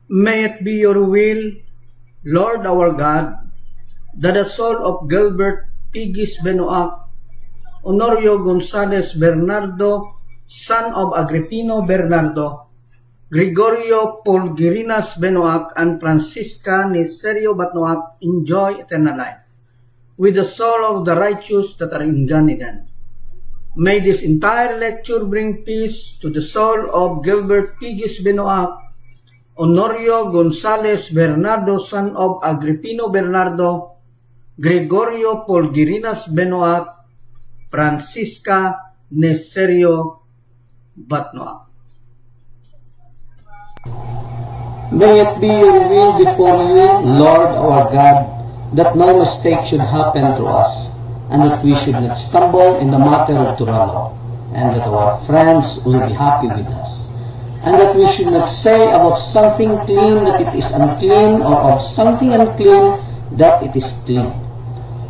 May it be your will, Lord our God, that the soul of Gilbert Pigis Benoac, Honorio Gonzalez Bernardo, son of Agripino Bernardo, Gregorio Polgirinas Benoac, and Francisca Neserio Benoac enjoy eternal life, with the soul of the righteous that are in Gan Eden. May this entire lecture bring peace to the soul of Gilbert Pigis Benoac, Honorio Gonzalez Bernardo, son of Agripino Bernardo, Gregorio Polgirinas Benoac, Francisca Neserio Benoac. May it be your will before you, Lord our God, that no mistake should happen to us, and that we should not stumble in the matter of Turalo, and that our friends will be happy with us, and that we should not say about something clean that it is unclean, or of something unclean that it is clean.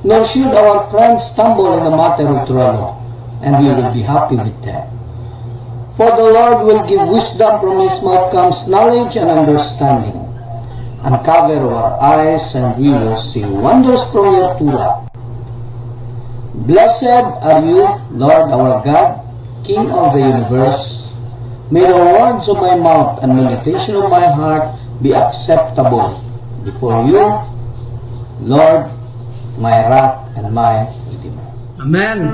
Nor should our friends stumble in the matter of Turalo, and we will be happy with them. For the Lord will give wisdom, from his mouth comes knowledge and understanding. Uncover our eyes, and we will see wonders from your Torah. Blessed are you, Lord our God, King of the universe. May the words of my mouth and meditation of my heart be acceptable before you, Lord, my rock and my Redeemer. Amen.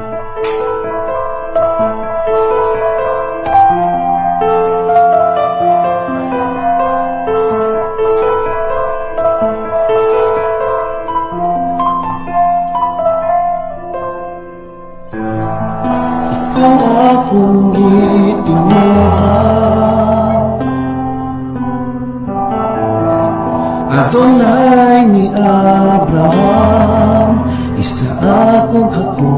Akong itinuha, Adonai ni Abraham, isa akong hako.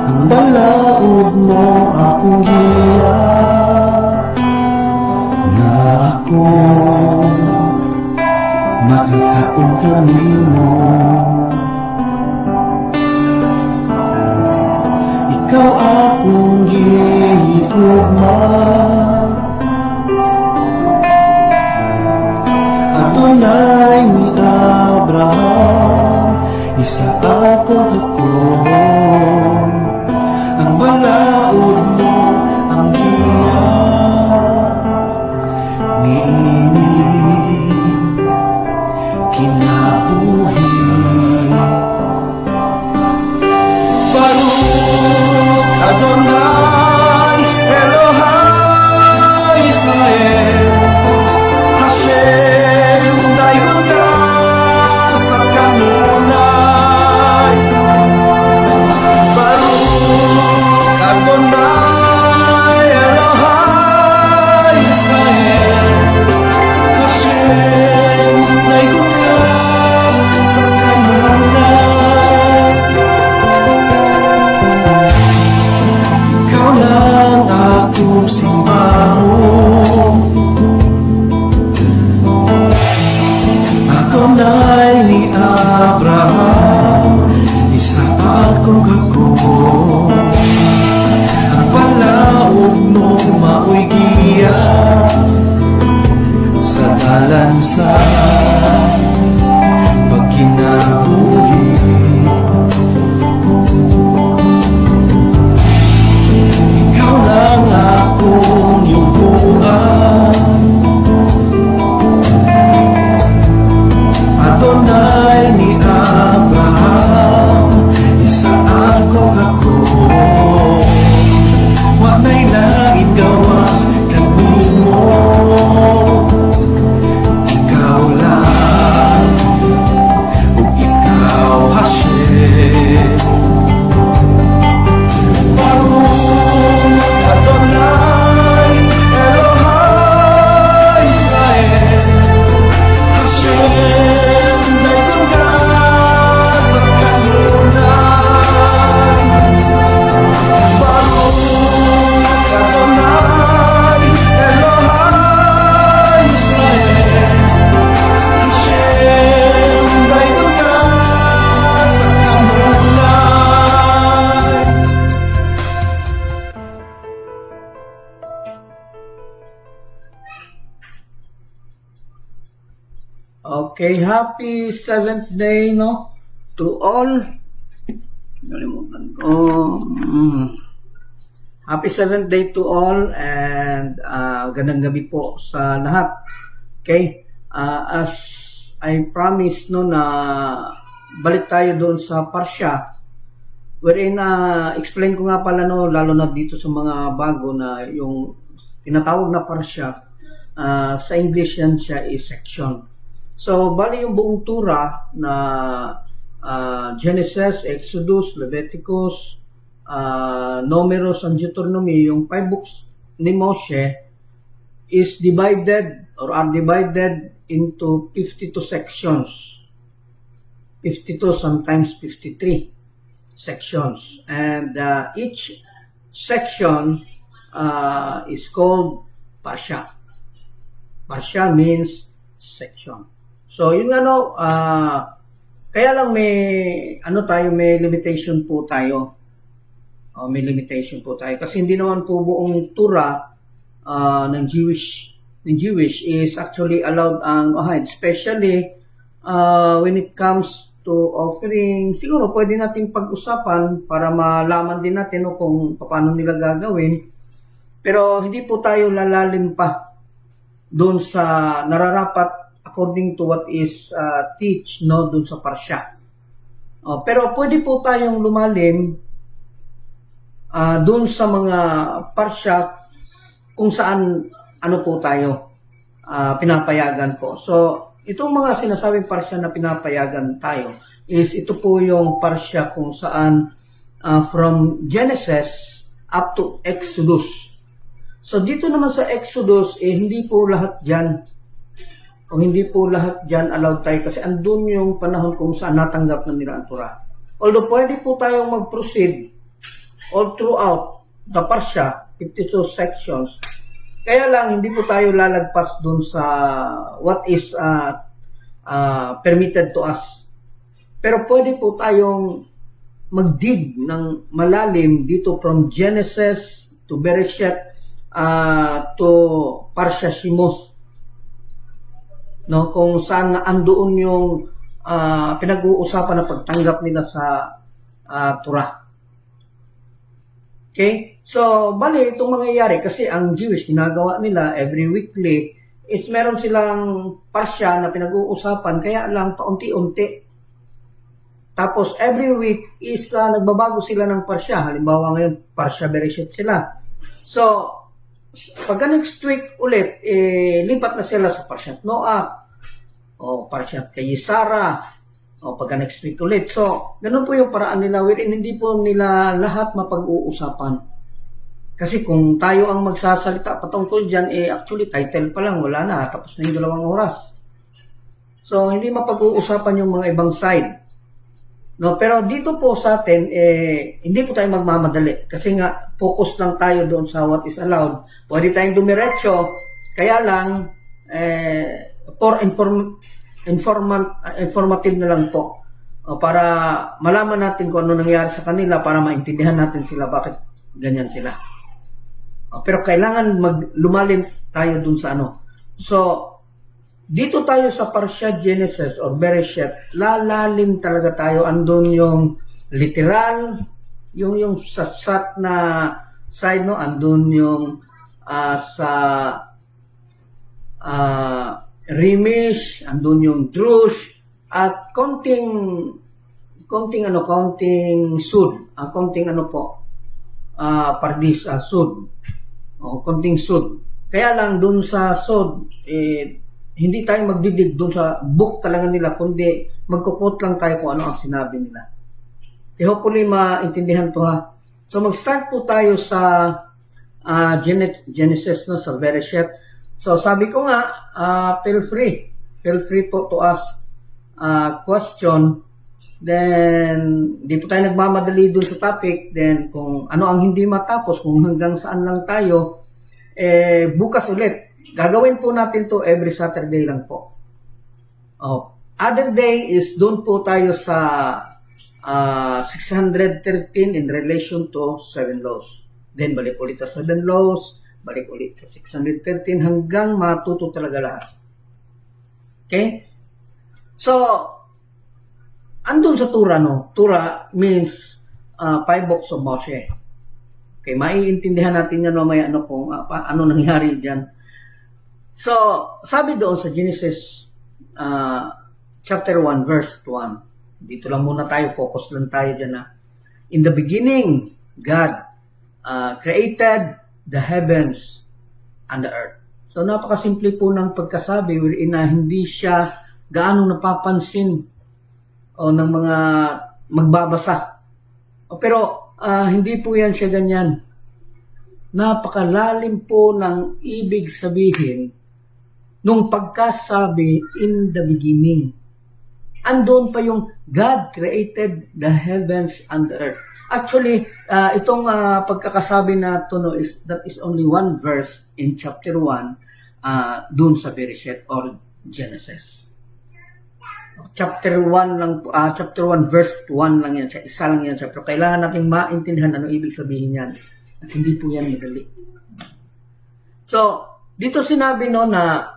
Ang balaod mo akong giya, nga ako makakaon kanimo. Ikaw akong gihigugma, Adonai ni Abraham, isa akong hako. Ang balaod mo ang giya, niini kinabuhi. Adonai Elohai Israel, Hashem dayon ka sa kanunay. Okay, happy 7th day, no? To all. Nalimutan ko. Happy 7th day to all and gandang gabi po sa lahat. Okay? As I promised, no, na balik tayo doon sa parsya. Wherein, explain ko nga pala, no, lalo na dito sa mga bago na yung tinatawag na parsya, sa English yan siya is section. So, bali yung buong tura na Genesis, Exodus, Leviticus, Numeros, and Deuteronomy, yung 5 books ni Moshe is divided or are divided into 52 sections. 52, sometimes 53 sections. And each section is called parsha. Parsha means section. So, yun nga, no, kaya lang may limitation po tayo. May limitation po tayo. Kasi hindi naman po buong tura ng Jewish is actually allowed ang especially when it comes to offering. Siguro pwede nating pag-usapan para malaman din natin, no, kung paano nila gagawin. Pero hindi po tayo lalalim pa doon sa nararapat according to what is teach, no, dun sa parsya. Pero pwede po tayong lumalim dun sa mga parsya kung saan ano po tayo pinapayagan po. So, itong mga sinasabing parsya na pinapayagan tayo is ito po yung parsya kung saan from Genesis up to Exodus. So, dito naman sa Exodus, hindi po lahat dyan allowed tayo kasi andun yung panahon kung saan natanggap na nila ang Torah. Although pwede po tayong mag-proceed all throughout the parsha, 52 sections. Kaya lang, hindi po tayo lalagpas dun sa what is permitted to us. Pero pwede po tayong mag-dig ng malalim dito from Genesis to Bereshit to Parsha Shemos. No, kung saan andoon yung pinag-uusapan na pagtanggap nila sa Torah. Okay? So, bali, itong mangyayari kasi ang Jewish, ginagawa nila every weekly is meron silang parsya na pinag-uusapan, kaya lang paunti-unti. Tapos, every week is nagbabago sila ng parsya. Halimbawa ngayon, Parsha Bereshit sila. So, pagka next week ulit, lipat na sila sa Parshat Noah, o Parshat kay Sarah, o pagka next week ulit. So, ganun po yung paraan nila, wherein hindi po nila lahat mapag-uusapan. Kasi kung tayo ang magsasalita patungkol dyan, actually, title pa lang, wala na, tapos na yung 2 oras. So, hindi mapag-uusapan yung mga ibang side. No, pero dito po sa atin, hindi po tayo magmamadali. Kasi nga, focus lang tayo doon sa what is allowed. Pwede tayong dumiretso, kaya lang, for informative na lang po. Para malaman natin kung ano nangyari sa kanila, para maintindihan natin sila bakit ganyan sila. Pero kailangan lumalim tayo doon sa ano. So, dito tayo sa Parsha Genesis or Bereshit, lalalim talaga tayo. Andun yung literal, yung sat na side, no? Andun yung sa Rimish, andun yung Drush, at konting sud, konting pardis, sud, konting sud. Kaya lang dun sa sud, hindi tayo magdidig doon sa book talaga nila, kundi magkukot lang tayo kung ano ang sinabi nila. Okay, hopefully maintindihan to, ha. So mag-start po tayo sa Genesis, no, sa Bereshit. So sabi ko nga, feel free po to ask question. Then di po tayo nagmamadali doon sa topic. Then kung ano ang hindi matapos, kung hanggang saan lang tayo, bukas ulit. Gagawin po natin to every Saturday lang po. Other day is doon po tayo sa 613 in relation to 7 laws. Then balik ulit sa 7 laws, balik ulit sa 613 hanggang matuto talaga lahat. Okay? So, andun sa Tura, no? Tura means five books of Moshe. Okay, maiintindihan natin yan mamaya kung ano nangyari dyan. So, sabi doon sa Genesis chapter 1, verse 1. Dito lang muna tayo, focus lang tayo dyan. In the beginning, God created the heavens and the earth. So, napakasimple po ng pagkasabi wherein na hindi siya gaano napapansin o ng mga magbabasa. Pero, hindi po yan siya ganyan. Napakalalim po ng ibig sabihin nung pagkasabi in the beginning. Andun pa yung God created the heavens and the earth. Actually, itong pagkakasabi na to that is only one verse in chapter 1 dun sa Bereshit or Genesis. Chapter 1 lang chapter 1 verse 1 lang yan siya, isa lang yan siya. Pero kailangan nating maintindihan ano ibig sabihin yan. At hindi po yan madali. So, dito sinabi na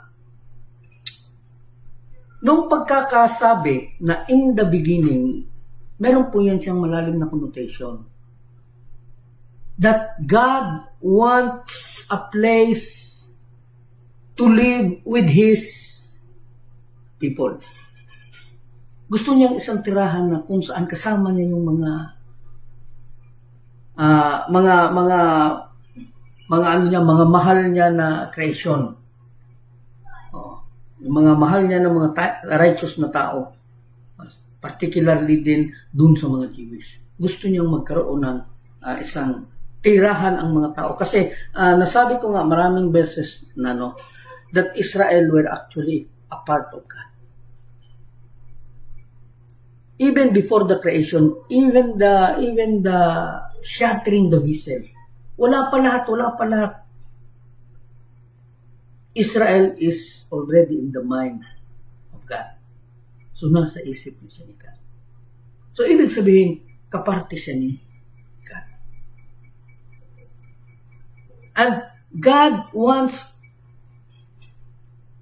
nung pagkakasabi na in the beginning, meron po yan siyang malalim na connotation. That God wants a place to live with His people. Gusto niyang isang tirahan na kung saan kasama niya yung mga mahal niya na creation. Yung mga mahal niya ng mga righteous na tao. Particularly din dun sa mga Jewish. Gusto niyang magkaroon ng isang tirahan ang mga tao. Kasi nasabi ko nga maraming beses na that Israel were actually a part of God. Even before the creation, even the shattering the vessel. Wala pa lahat. Israel is already in the mind of God. So, nasa isip niya siya ni God. So, ibig sabihin, kaparte siya ni God. And God wants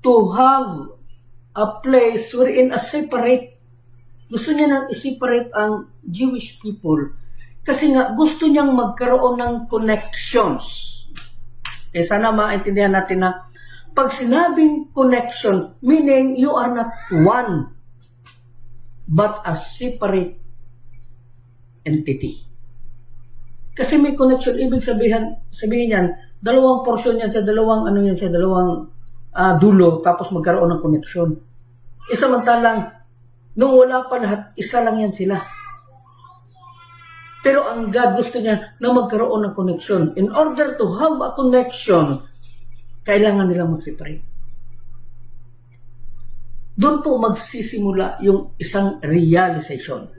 to have a place wherein gusto niya nang i-separate ang Jewish people kasi nga gusto niyang magkaroon ng connections. Kaya sana maintindihan natin na pag sinabing connection, meaning you are not one, but a separate entity. Kasi may connection, ibig sabihin yan, dalawang portion yan sa dalawang dulo, tapos magkaroon ng connection. Samantalang, nung wala pa lahat, isa lang yan sila. Pero ang God gusto niya na magkaroon ng connection. In order to have a connection, kailangan nilang mag-separate. Doon po magsisimula yung isang realization.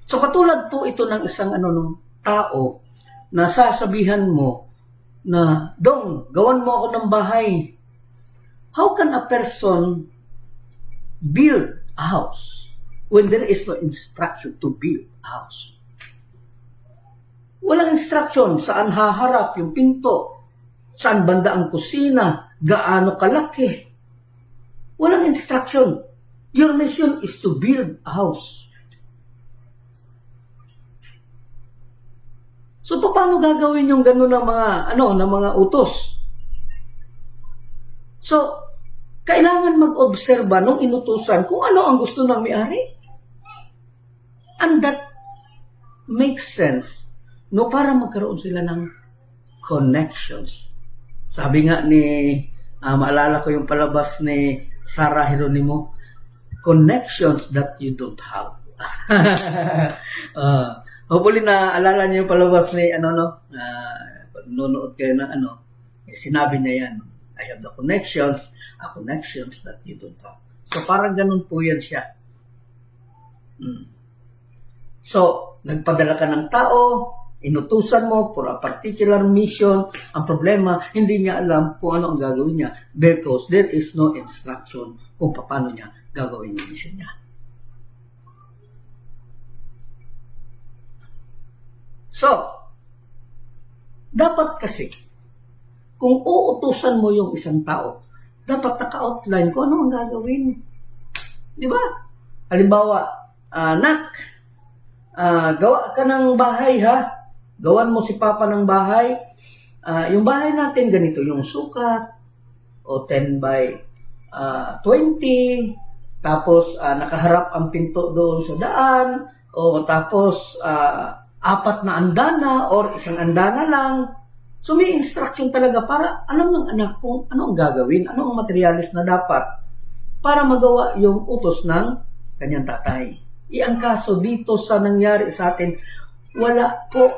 So katulad po ito ng isang tao na sasabihan mo na, Dong, gawan mo ako ng bahay. How can a person build a house when there is no instruction to build a house? Walang instruction saan haharap yung pinto, saan banda ang kusina, gaano kalaki. Walang instruction. Your mission is to build a house. So, paano gagawin yung gano'n ng mga utos? So, kailangan mag-obserba nung inutusan kung ano ang gusto ng may-ari. And that makes sense, para magkaroon sila ng connections. Sabi nga maalala ko yung palabas ni Sarah Geronimo, connections that you don't have. Hopefully na alala niyo yung palabas ni nanonood kayo na sinabi niya yan, I have the connections that you don't have. So parang ganun po yan siya. So, nagpadala ka ng tao, inutusan mo for a particular mission. Ang problema, hindi niya alam kung ano ang gagawin niya because there is no instruction kung paano niya gagawin yung mission niya. So, dapat kasi, kung uutusan mo yung isang tao, dapat naka-outline kung ano ang gagawin. Di ba? Halimbawa, anak, gawa ka ng bahay ha. Gawan mo si Papa ng bahay. Yung bahay natin, ganito yung sukat. O 10 by 20. Tapos, nakaharap ang pinto doon sa daan. O tapos, 4 na andana or isang andana lang. So, may instruction talaga para alam ng anak kung ano ang gagawin, ano ang materialis na dapat para magawa yung utos ng kanyang tatay. Ang kaso dito sa nangyari sa atin, wala po.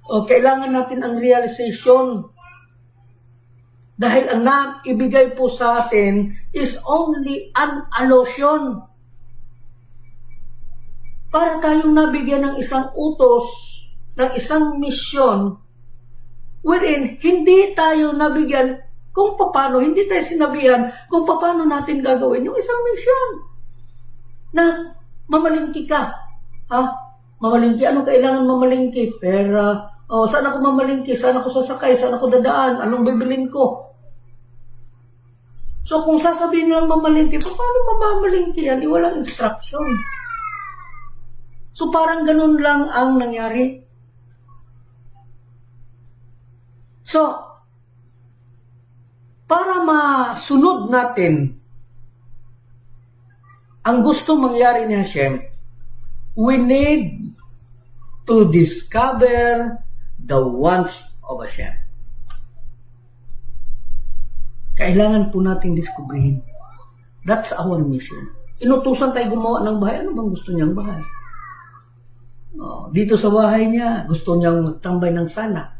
O, kailangan natin ang realization. Dahil ang ibigay po sa atin is only an allocation. Para tayong nabigyan ng isang utos, ng isang misyon, wherein hindi tayo nabigyan kung paano, hindi tayo sinabihan kung paano natin gagawin yung isang misyon. Na mamalingki ka. Ha? Mamalingki. Anong kailangan mamalingki? Pera. O, saan ako mamalingki? Saan ako sasakay? Saan ako dadaan? Anong bibilin ko? So, kung sasabihin lang mamalingki, paano mamamalingki yan? Walang instruction. So, parang ganun lang ang nangyari. So, para masunod natin ang gusto mangyari ni Hashem, we need to discover the wants of Hashem. Kailangan po nating diskubrihin. That's our mission. Inutusan tayo gumawa ng bahay. Ano bang gusto niyang bahay? Dito sa bahay niya, gusto niyang magtambay ng sala.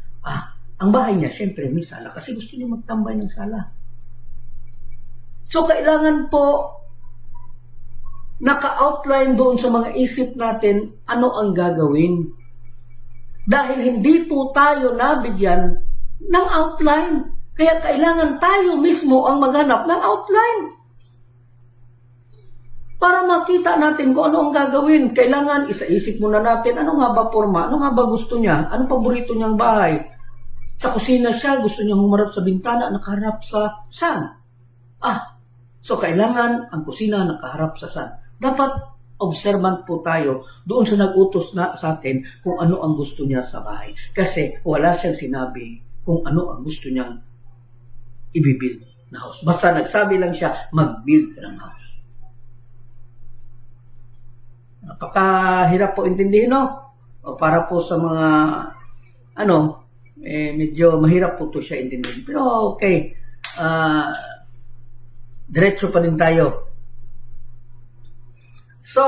Ang bahay niya, syempre, may sala kasi gusto niya magtambay ng sala. So, kailangan po naka-outline doon sa mga isip natin ano ang gagawin. Dahil hindi po tayo nabigyan ng outline. Kaya kailangan tayo mismo ang maghanap ng outline. Para makita natin kung ano ang gagawin. Kailangan isa-isip muna natin ano nga ba forma, ano nga ba gusto niya, anong paborito niyang bahay. Sa kusina siya, gusto niyang humarap sa bintana, nakaharap sa sun. So kailangan ang kusina nakaharap sa sun. Dapat observant po tayo doon sa nag-utos na sa atin kung ano ang gusto niya sa bahay. Kasi wala siyang sinabi kung ano ang gusto niyang i-build na house. Basta nagsabi lang siya, mag-build ka ng house. Napakahirap po intindihin, no? O para po sa mga, medyo mahirap po to siya intindihin. Pero okay, diretso pa din tayo. So,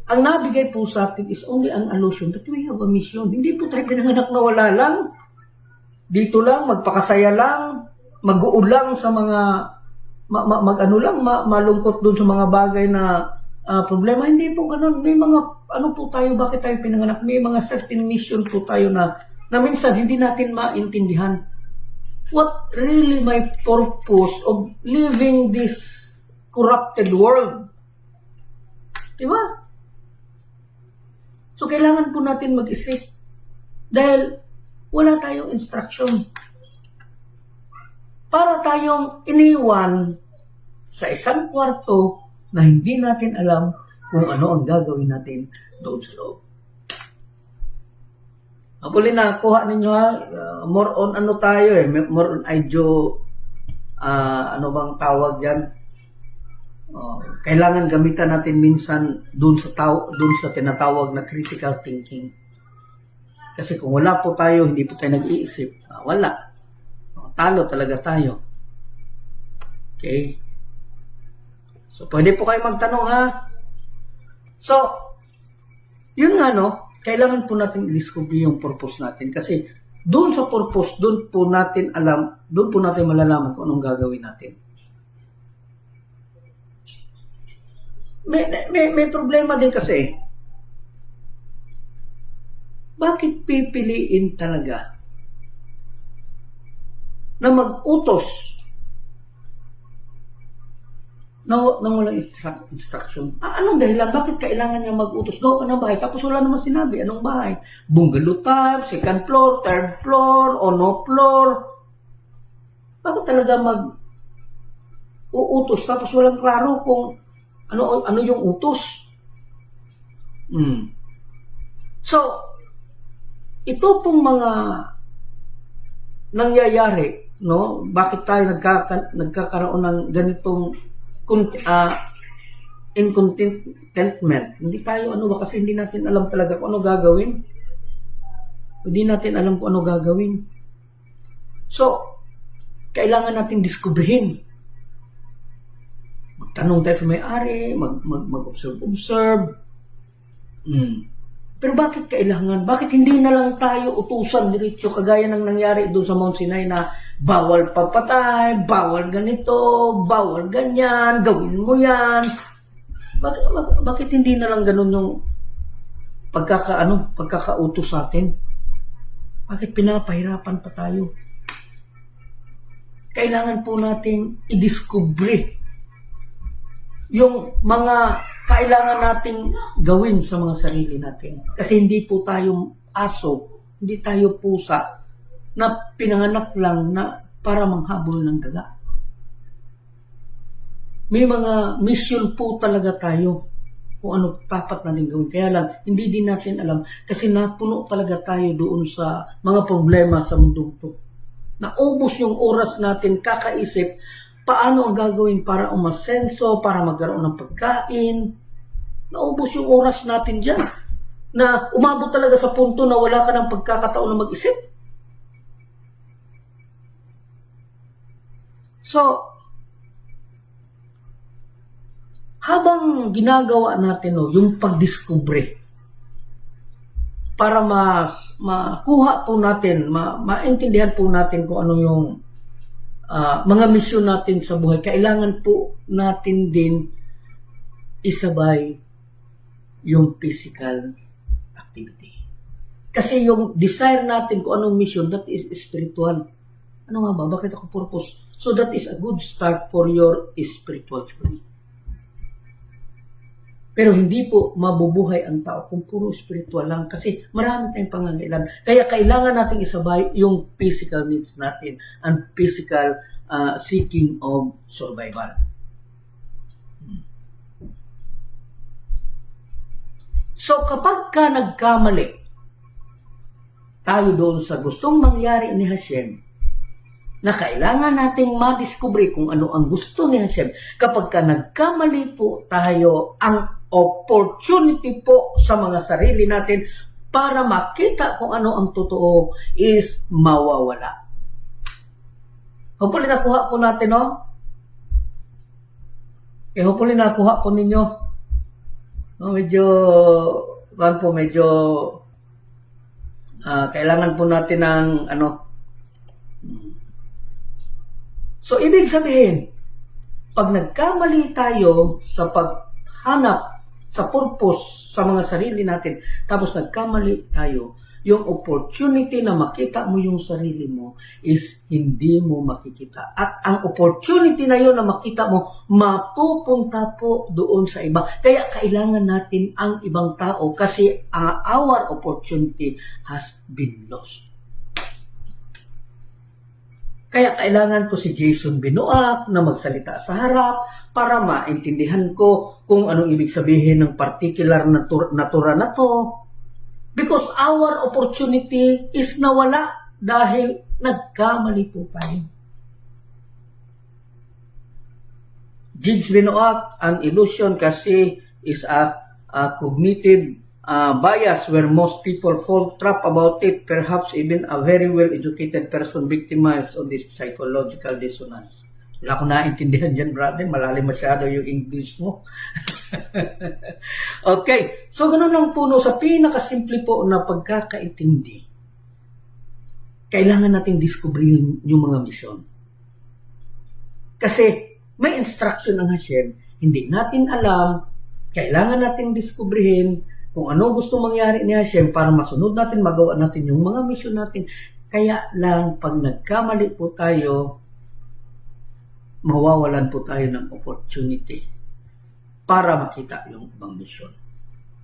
ang nabigay po sa atin is only an allusion that we have a mission. Hindi po tayo pinanganak na wala lang. Dito lang, magpakasaya lang, mag-uulang sa mga, malungkot dun sa mga bagay na problema. Hindi po ganun. May mga, po tayo, bakit tayo pinanganak? May mga certain mission po tayo na minsan hindi natin maintindihan. What really my purpose of living this corrupted world? Diba? So, kailangan po natin mag-isip. Dahil wala tayong instruction. Para tayong iniwan sa isang kwarto na hindi natin alam kung ano ang gagawin natin doon sa loob. Mapuli na, kuha ninyo ha. More on tayo more on ideo, ano bang tawag dyan? Kailangan gamitan natin minsan doon sa tinatawag na critical thinking. Kasi kung wala po tayo, hindi po tayo nag-iisip, wala. Talo talaga tayo. Okay? So, pwede po kayo magtanong ha. So, yun nga kailangan po natin i-discover yung purpose natin. Kasi doon sa purpose, doon po natin malalaman kung anong gagawin natin. May problema din kasi. Bakit pipiliin talaga na mag-utos na walang instruction? Anong dahilan? Bakit kailangan niya mag-utos? Gawa ka ng bahay. Tapos wala naman sinabi. Anong bahay? Bungalow type, second floor, third floor, o no floor. Bakit talaga uutos tapos walang klaro kung ano yung utos. So, ito pong mga nangyayari, no? Bakit tayo nagkakaroon ng ganitong incontentment? Hindi tayo kasi hindi natin alam talaga kung ano gagawin. Hindi natin alam kung ano gagawin. So, kailangan natin diskubrihin. Magtanong tayo sa may-ari, mag-observe. Pero bakit kailangan? Bakit hindi na lang tayo utusan diretso kagaya ng nangyari doon sa Mount Sinai na bawal pagpatay, bawal ganito, bawal ganyan, gawin mo yan. Bakit hindi na lang ganun yung pagkakautos sa atin? Bakit pinapahirapan pa tayo? Kailangan po nating i-discover yung mga kailangan nating gawin sa mga sarili natin. Kasi hindi po tayo aso, hindi tayo pusa na pinanganak lang na para manghabol ng daga. May mga mission po talaga tayo kung ano dapat natin gawin. Kaya lang, hindi din natin alam kasi napuno talaga tayo doon sa mga problema sa mundong to. Naubos yung oras natin kakaisip paano ang gagawin para umasenso, para magkaroon ng pagkain. Naubos yung oras natin dyan. Na umabot talaga sa punto na wala ka ng pagkakataon na mag-isip. So, habang ginagawa natin yung pagdiskubre para makuha po natin, maintindihan po natin kung ano yung mga misyon natin sa buhay, kailangan po natin din isabay yung physical activity. Kasi yung desire natin kung anong mission, that is spiritual. Ano nga ba? Bakit ako purpose? So that is a good start for your spiritual journey. Pero hindi po mabubuhay ang tao kung puro spiritual lang kasi marami tayong pangangailangan. Kaya kailangan nating isabay yung physical needs natin and physical seeking of survival. So kapag ka nagkamali tayo doon sa gustong mangyari ni Hashem, na kailangan nating madiskubre kung ano ang gusto ni Hashem. Kapag ka nagkamali po tayo, ang opportunity po sa mga sarili natin para makita kung ano ang totoo is mawawala. Hopefully nakuha po natin, no? Hopefully nakuha po ninyo. No, medyo kailangan po natin ng So, ibig sabihin, pag nagkamali tayo sa paghanap sa purpose sa mga sarili natin, tapos nagkamali tayo, yung opportunity na makita mo yung sarili mo is hindi mo makikita. At ang opportunity na yun na makita mo, mapupunta po doon sa iba. Kaya kailangan natin ang ibang tao kasi our opportunity has been lost. Kaya kailangan ko si Jason Benoit na magsalita sa harap para maintindihan ko kung anong ibig sabihin ng particular na tura na to. Because our opportunity is nawala dahil nagkamali po tayo. Jason Benoit, an illusion kasi is a cognitive bias where most people fall trap about it, perhaps even a very well-educated person victimized of this psychological dissonance. Wala akong naintindihan dyan, brother. Malalim masyado yung English mo. Okay. So, ganun lang po, no, sa pinakasimple po na pagkakaintindi, kailangan natin diskubrihin yung mga misyon. Kasi, may instruction ng Hashem, hindi natin alam, kailangan natin diskubrihin kung ano gusto mangyari ni Hashem para masunod natin, magawa natin yung mga misyon natin. Kaya lang, pag nagkamali po tayo, mawawalan po tayo ng opportunity para makita yung ibang misyon.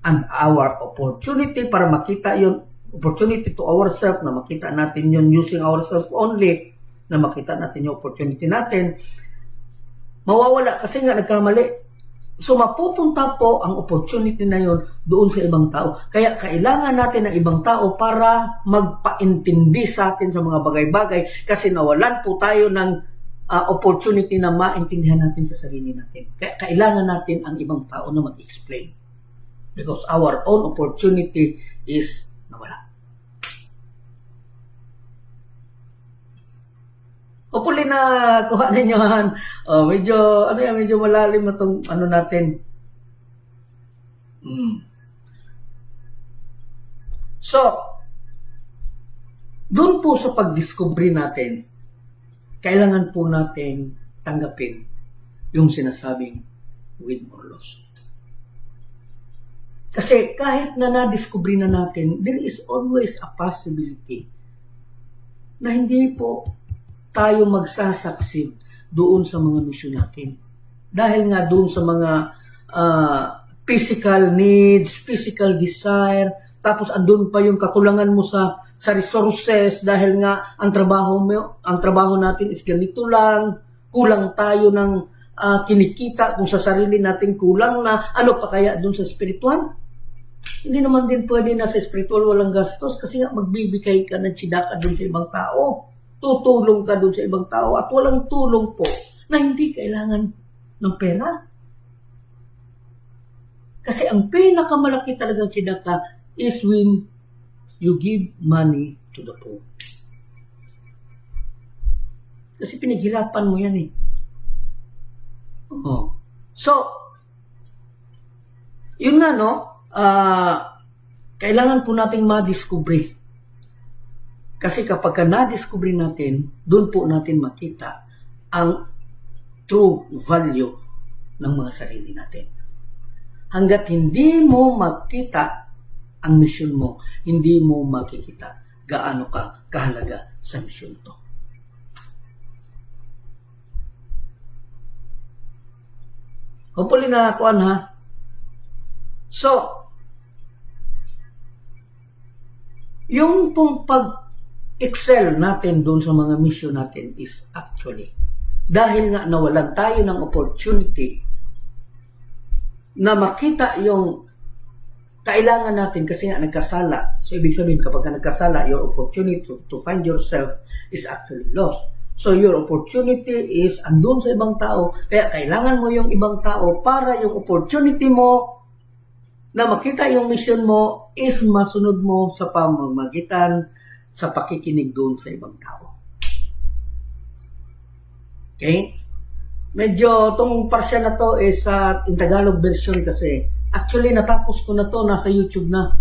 And our opportunity para makita yung opportunity to ourselves, na makita natin yun using ourselves only, na makita natin yung opportunity natin, Mawawala kasi nga nagkamali. So mapupunta po ang opportunity na yon doon sa ibang tao. Kaya kailangan natin ng ibang tao para magpaintindi sa atin sa mga bagay-bagay kasi nawalan po tayo ng opportunity na maintindihan natin sa sarili natin. Kaya kailangan natin ang ibang tao na mag-explain. Because our own opportunity is nawala. Hopefully na kuha ninyo han. Medyo malalim na tong natin. So, doon po sa pag-discovery natin, kailangan po natin tanggapin yung sinasabing win or loss. Kasi kahit na na-discovery na natin, there is always a possibility na hindi po tayo magsasucceed doon sa mga mission natin. Dahil nga doon sa mga physical needs, physical desire, tapos andun pa yung kakulangan mo sa resources dahil nga ang trabaho natin is ganito lang, kulang tayo ng kinikita kung sa sarili natin kulang na, ano pa kaya doon sa spiritual? Hindi naman din pwede na sa spiritual walang gastos kasi nga magbibigay ka ng tsidaka doon sa ibang tao. Tutulong ka doon sa ibang tao at walang tulong po na hindi kailangan ng pera. Kasi ang pinakamalaki talagang tsidaka is when you give money to the poor. Kasi pinaghirapan mo yan eh. So, yun nga kailangan po nating madiscovery. Kasi kapag na-discover natin, doon po natin makita ang true value ng mga sarili natin. Hanggat hindi mo makita ang mission mo, hindi mo makikita gaano ka kahalaga sa mission to. Hopefully na kuan ha. So, yung pong excel natin doon sa mga mission natin is actually dahil nga nawalan tayo ng opportunity na makita yung kailangan natin kasi nga nagkasala. So, ibig sabihin, kapag nagkasala, your opportunity to find yourself is actually lost. So, your opportunity is andun sa ibang tao. Kaya kailangan mo yung ibang tao para yung opportunity mo na makita yung mission mo is masunod mo sa pamamagitan sa pakikinig doon sa ibang tao. Okay? Medyo itong parsya na to is in Tagalog version kasi actually natapos ko na to, nasa YouTube na.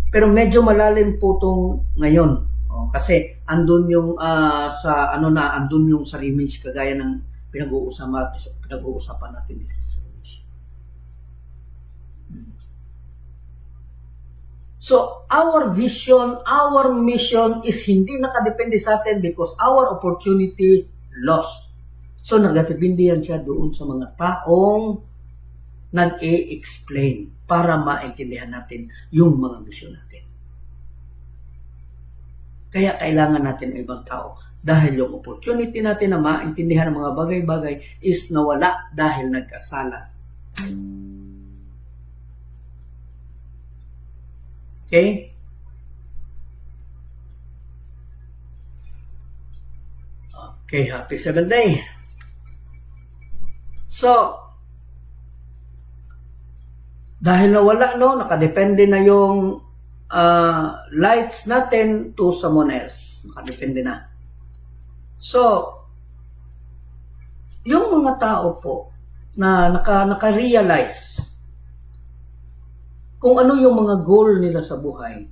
Pero medyo malalim po itong ngayon. Kasi andun yung andun yung sa remix kagaya ng pinag-uusapan natin this is remix. So, our vision, our mission is hindi nakadepende sa atin because our opportunity lost. So, nagatipindi yan siya doon sa mga taong nag-e-explain para maintindihan natin yung mga mission natin. Kaya kailangan natin ng ibang tao dahil yung opportunity natin na maintindihan ang mga bagay-bagay is nawala dahil nagkasala. Okay? Okay, happy 7th day. So, dahil nawala, nakadepende na yung lights natin to someone else. Nakadepende na. So, yung mga tao po na naka-realize kung ano yung mga goal nila sa buhay.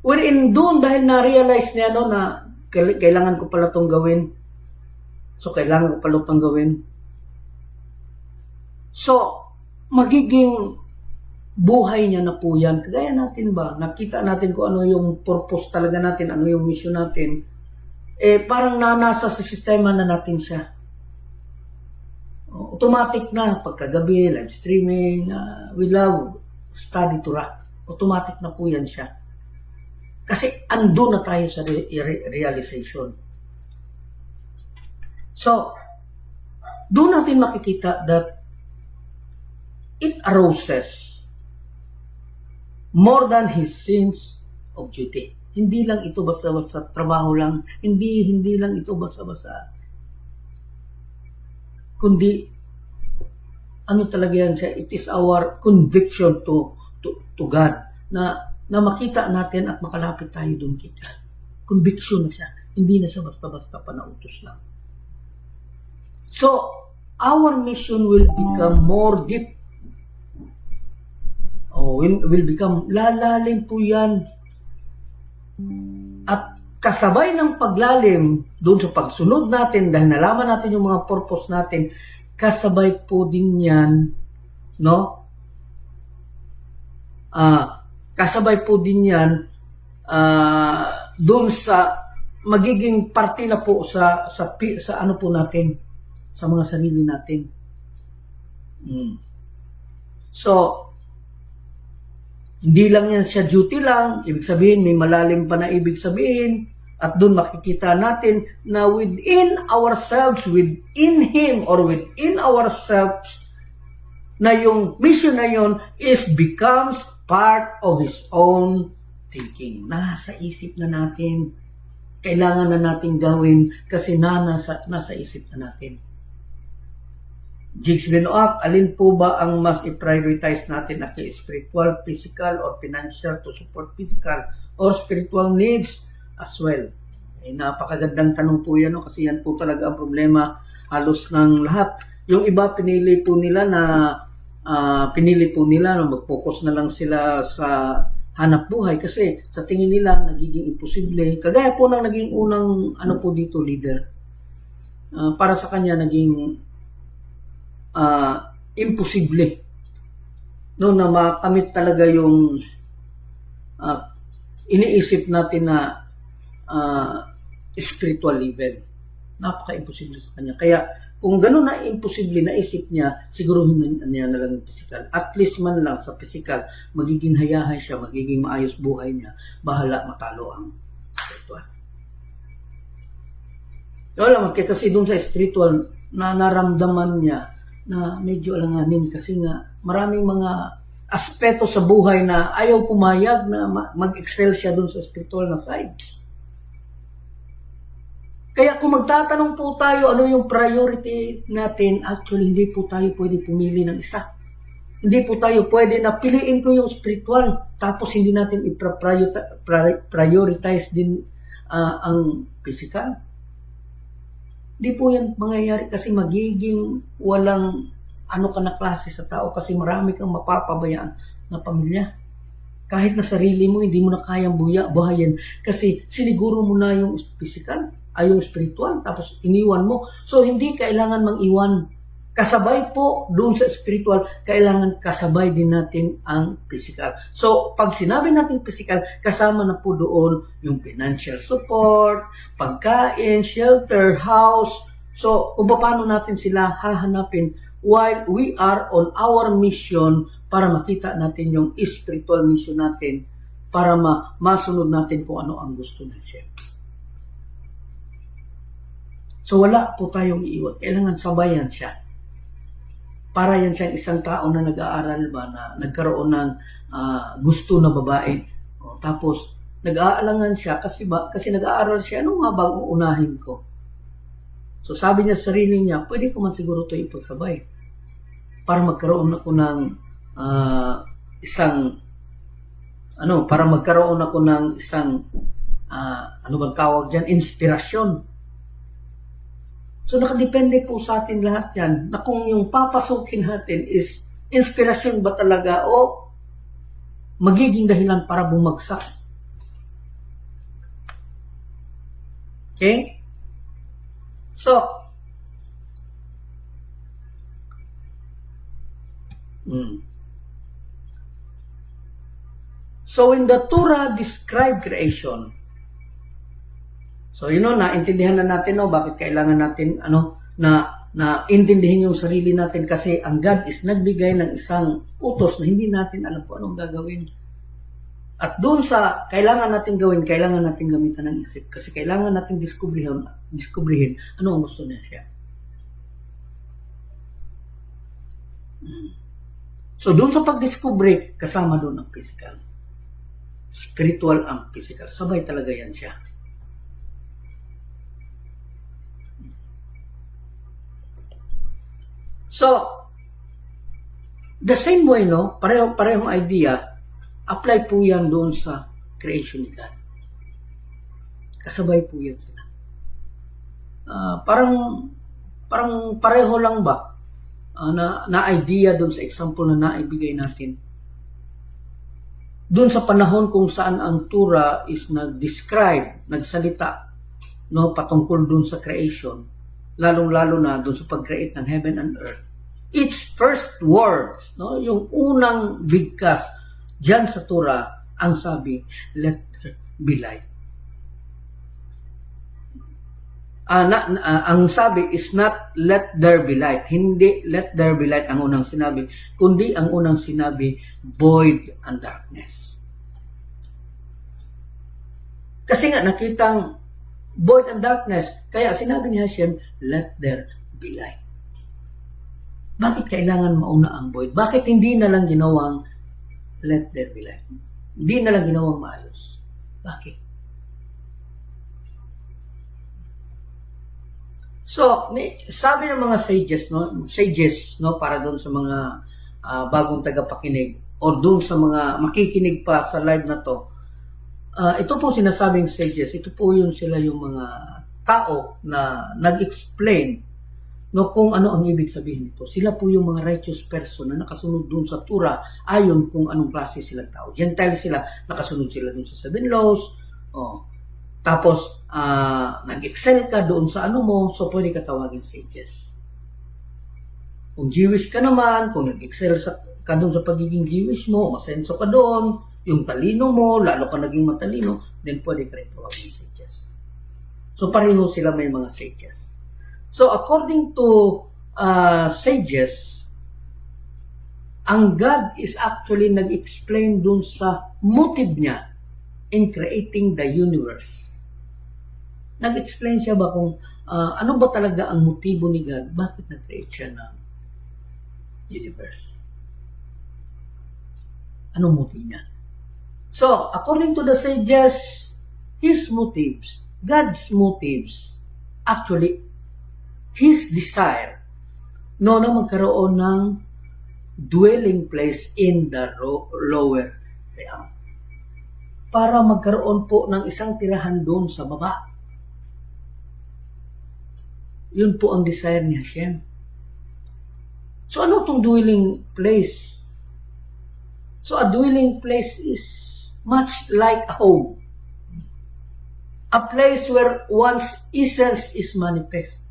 Wherein doon, dahil na-realize niya na kailangan ko pala itong gawin. So, kailangan ko pala itong gawin. So, magiging buhay niya na po yan. Kagaya natin ba? Nakita natin kung ano yung purpose talaga natin, ano yung mission natin. Parang nasa sa sistema na natin siya. Automatic na, pagkagabi, live streaming, we love study Torah. Automatic na po yan siya. Kasi ando na tayo sa realization. So, doon natin makikita that it arouses more than his sense of duty. Hindi lang ito basta-basta trabaho lang, hindi lang ito basta-basta, kundi ano talaga yan siya, it is our conviction to God na makita natin at makalapit tayo doon kay God. Conviction na siya, hindi na siya basta-basta panautos lang. So, our mission will become more deep. Will become lalalim po yan. At kasabay ng paglalim doon sa pagsunod natin, dahil nalaman natin yung mga purpose natin, kasabay po din yan, no? Kasabay po din yan doon sa magiging parte na po sa ano po natin, sa mga sarili natin. So, hindi lang yan siya duty lang, ibig sabihin may malalim pa na ibig sabihin, at doon makikita natin na within ourselves, within Him, or within ourselves, na yung mission na yun becomes part of His own thinking. Nasa isip na natin, kailangan na natin gawin kasi nasa isip na natin. Jigs Benoak, alin po ba ang mas i-prioritize natin na spiritual, physical, or financial to support physical or spiritual needs as well? Napakagandang tanong po yan, no? Kasi yan po talaga ang problema halos ng lahat. Yung iba pinili po nila na mag-focus na lang sila sa hanap buhay kasi sa tingin nila nagiging imposible. Kagaya po ng naging unang po dito leader. Para sa kanya naging imposible no na makamit talaga yung iniisip natin na spiritual level. Napaka-imposible sa kanya. Kaya kung gano'n na imposible na isip niya, siguruhin niya na lang yung physical. At least man lang sa physical, magiging hayahay siya, magiging maayos buhay niya, bahala matalo ang spiritual. Wala man, kasi doon sa spiritual na naramdaman niya na medyo alanganin kasi nga maraming mga aspeto sa buhay na ayaw pumayag na mag-excel siya doon sa spiritual na side. Kaya kung magtatanong po tayo ano yung priority natin, actually hindi po tayo pwede pumili ng isa. Hindi po tayo pwede na piliin ko yung spiritual tapos hindi natin i-prioritize din ang physical. Di po yan mangyayari kasi magiging walang na klase sa tao kasi marami kang mapapabayaan na pamilya. Kahit na sarili mo, hindi mo na kayang buhayin kasi siniguro mo na yung physical, yung spiritual, tapos iniwan mo. So, hindi kailangan mang-iwan. Kasabay po doon sa spiritual, kailangan kasabay din natin ang physical. So, pag sinabi natin physical, kasama na po doon yung financial support, pagkain, shelter, house. So, kung paano natin sila hahanapin while we are on our mission para makita natin yung spiritual mission natin para masunod natin kung ano ang gusto natin. So, wala po tayong iiwan. Kailangan sabayan siya. Para yan siyang isang tao na nag-aaral ba, na nagkaroon ng gusto na babae. Tapos, nag-aalangan siya kasi nag-aaral siya, ano nga bang uunahin ko? So, sabi niya sa sarili niya, pwede ko man siguro ito ipagsabay. Para magkaroon ako ng para magkaroon ako ng isang, ano bang tawag dyan, inspirasyon. So, nakadepende po sa atin lahat yan na kung yung papasukin natin is inspirasyon ba talaga o magiging dahilan para bumagsak. Okay? So, when the Torah describe creation, so, naintindihan na natin, bakit kailangan natin, na intindihin yung sarili natin kasi ang God is nagbigay ng isang utos na hindi natin alam kung anong gagawin. At doon sa kailangan natin gawin, kailangan natin gamitan ng isip kasi kailangan natin diskubrihan diskubrihin ano ang gusto niya siya. So, doon sa pagdiscovery, kasama doon ang physical. Spiritual ang physical. Sabay talaga yan siya. So, the same way, no? Parehong idea, apply po yan doon sa creation ni God. Kasabay po yan sila. Parang pareho lang ba na idea doon sa example na naibigay natin. Doon sa panahon kung saan ang Torah is nag-describe, nagsalita, no, patungkol doon sa creation, lalong-lalo na doon sa pag-create ng heaven and earth. Its first words, no, yung unang bigkas diyan sa Torah, ang sabi, let there be light. Ang sabi is not let there be light. Hindi let there be light ang unang sinabi, kundi ang unang sinabi, void and darkness. Kasi nga nakitang void and darkness, kaya sinabi ni Hashem, let there be light. Bakit kailangan mauna ang void? Bakit hindi na lang ginawang let there be light? Hindi na lang ginawang maayos. Bakit? So, sabi ng mga sages, no, para doon sa mga bagong tagapakinig o doon sa mga makikinig pa sa live na to, ito po sinasabing sages, ito po yung mga tao na nag-explain, no, kung ano ang ibig sabihin nito. Sila po yung mga righteous person na nakasunod doon sa Torah ayon kung anong klase silang tao. Gentile sila, nakasunod sila doon sa 7 laws, tapos, nag-excel ka doon sa ano mo, so pwede ka tawagin sages. Kung Jewish ka naman, kung nag-excel ka doon sa pagiging Jewish mo, masenso ka doon, yung talino mo, lalo ka naging matalino, then pwede ka rin tawagin sages. So pareho sila may mga sages. So according to sages, ang God is actually nag-explain doon sa motive niya in creating the universe. Nag-explain siya ba kung ano ba talaga ang motibo ni God? Bakit nag-create siya ng universe? Anong motive niya? So, according to the sages, his motives, God's motives, actually, his desire, no, na magkaroon ng dwelling place in the lower realm. Para magkaroon po ng isang tirahan doon sa baba. Yun po ang desire ni Hashem. So ano itong dwelling place? So a dwelling place is much like a home. A place where one's essence is manifest.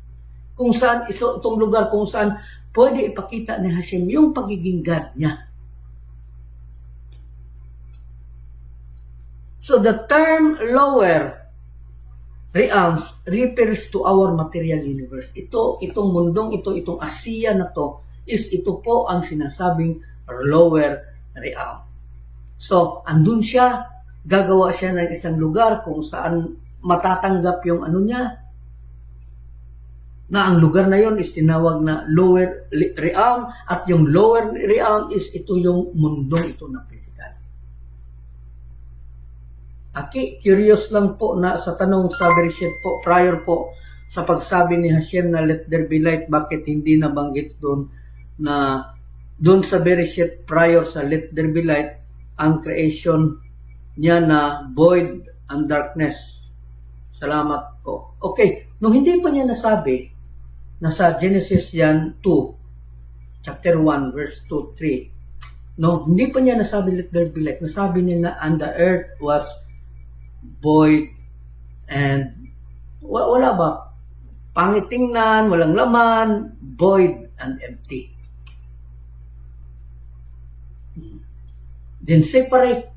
Kung saan, itong lugar kung saan pwede ipakita ni Hashem yung pagiging God niya. So the term lower realms refers to our material universe. Itong mundong itong Asia na to, ito po ang sinasabing lower realm. So, andun siya, gagawa siya ng isang lugar kung saan matatanggap yung ano niya, na ang lugar na yon is tinawag na lower realm, at yung lower realm is ito yung mundong ito na physical. Curious lang po na sa tanong sa Bereshit po, prior po sa pagsabi ni Hashem na let there be light, bakit hindi nabanggit doon na doon sa Bereshit prior sa let there be light, ang creation niya na void and darkness. Salamat po. Okay, nung hindi pa niya nasabi, nasa Genesis yan 2, chapter 1, verse 2, 3, no, hindi pa niya nasabi let there be light, nasabi niya na and the earth was void and wala ba? Pangitingnan, walang laman, void and empty. Then separate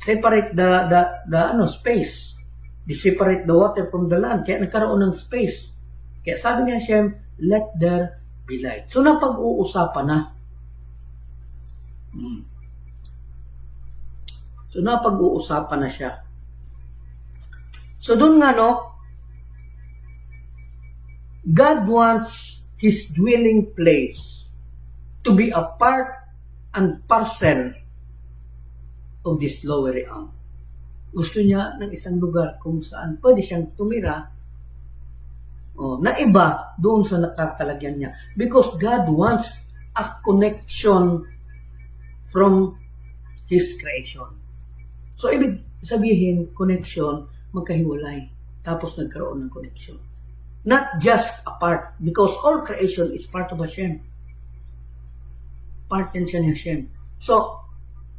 the space. Separate the water from the land. Kaya nagkaroon ng space. Kaya sabi ni Hashem, let there be light. So napag-uusapan na. So napag-uusapan na siya. So doon nga, no, God wants His dwelling place to be a part and parcel of this lower realm. Gusto niya ng isang lugar kung saan pwede siyang tumira na iba doon sa nakakalagyan niya. Because God wants a connection from His creation. So, ibig sabihin, connection, magkahiwalay. Tapos nagkaroon ng connection. Not just a part, because all creation is part of Hashem. Part yan siya ni Hashem. So,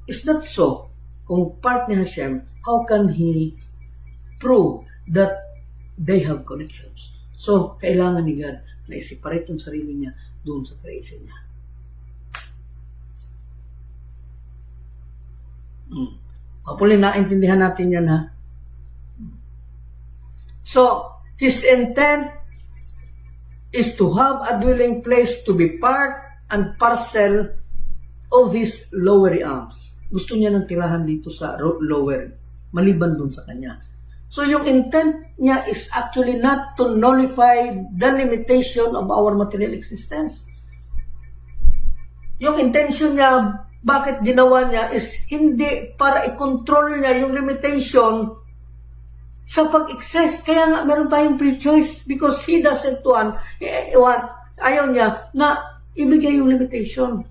it's not so. Kung part ni Hashem, how can He prove that they have connections? So, kailangan ni God na i-separate yung sarili niya doon sa creation niya. Hopefully, naintindihan natin yan, ha? So, His intent is to have a dwelling place to be part and parcel of these lower realms. Gusto niya ng tirahan dito sa lower, maliban dun sa kanya. So, yung intent niya is actually not to nullify the limitation of our material existence. Yung intention niya, bakit ginawa niya, is hindi para i-control niya yung limitation sa pag-exist. Kaya nga, meron tayong free choice because He doesn't want, ayaw niya na ibigay yung limitation.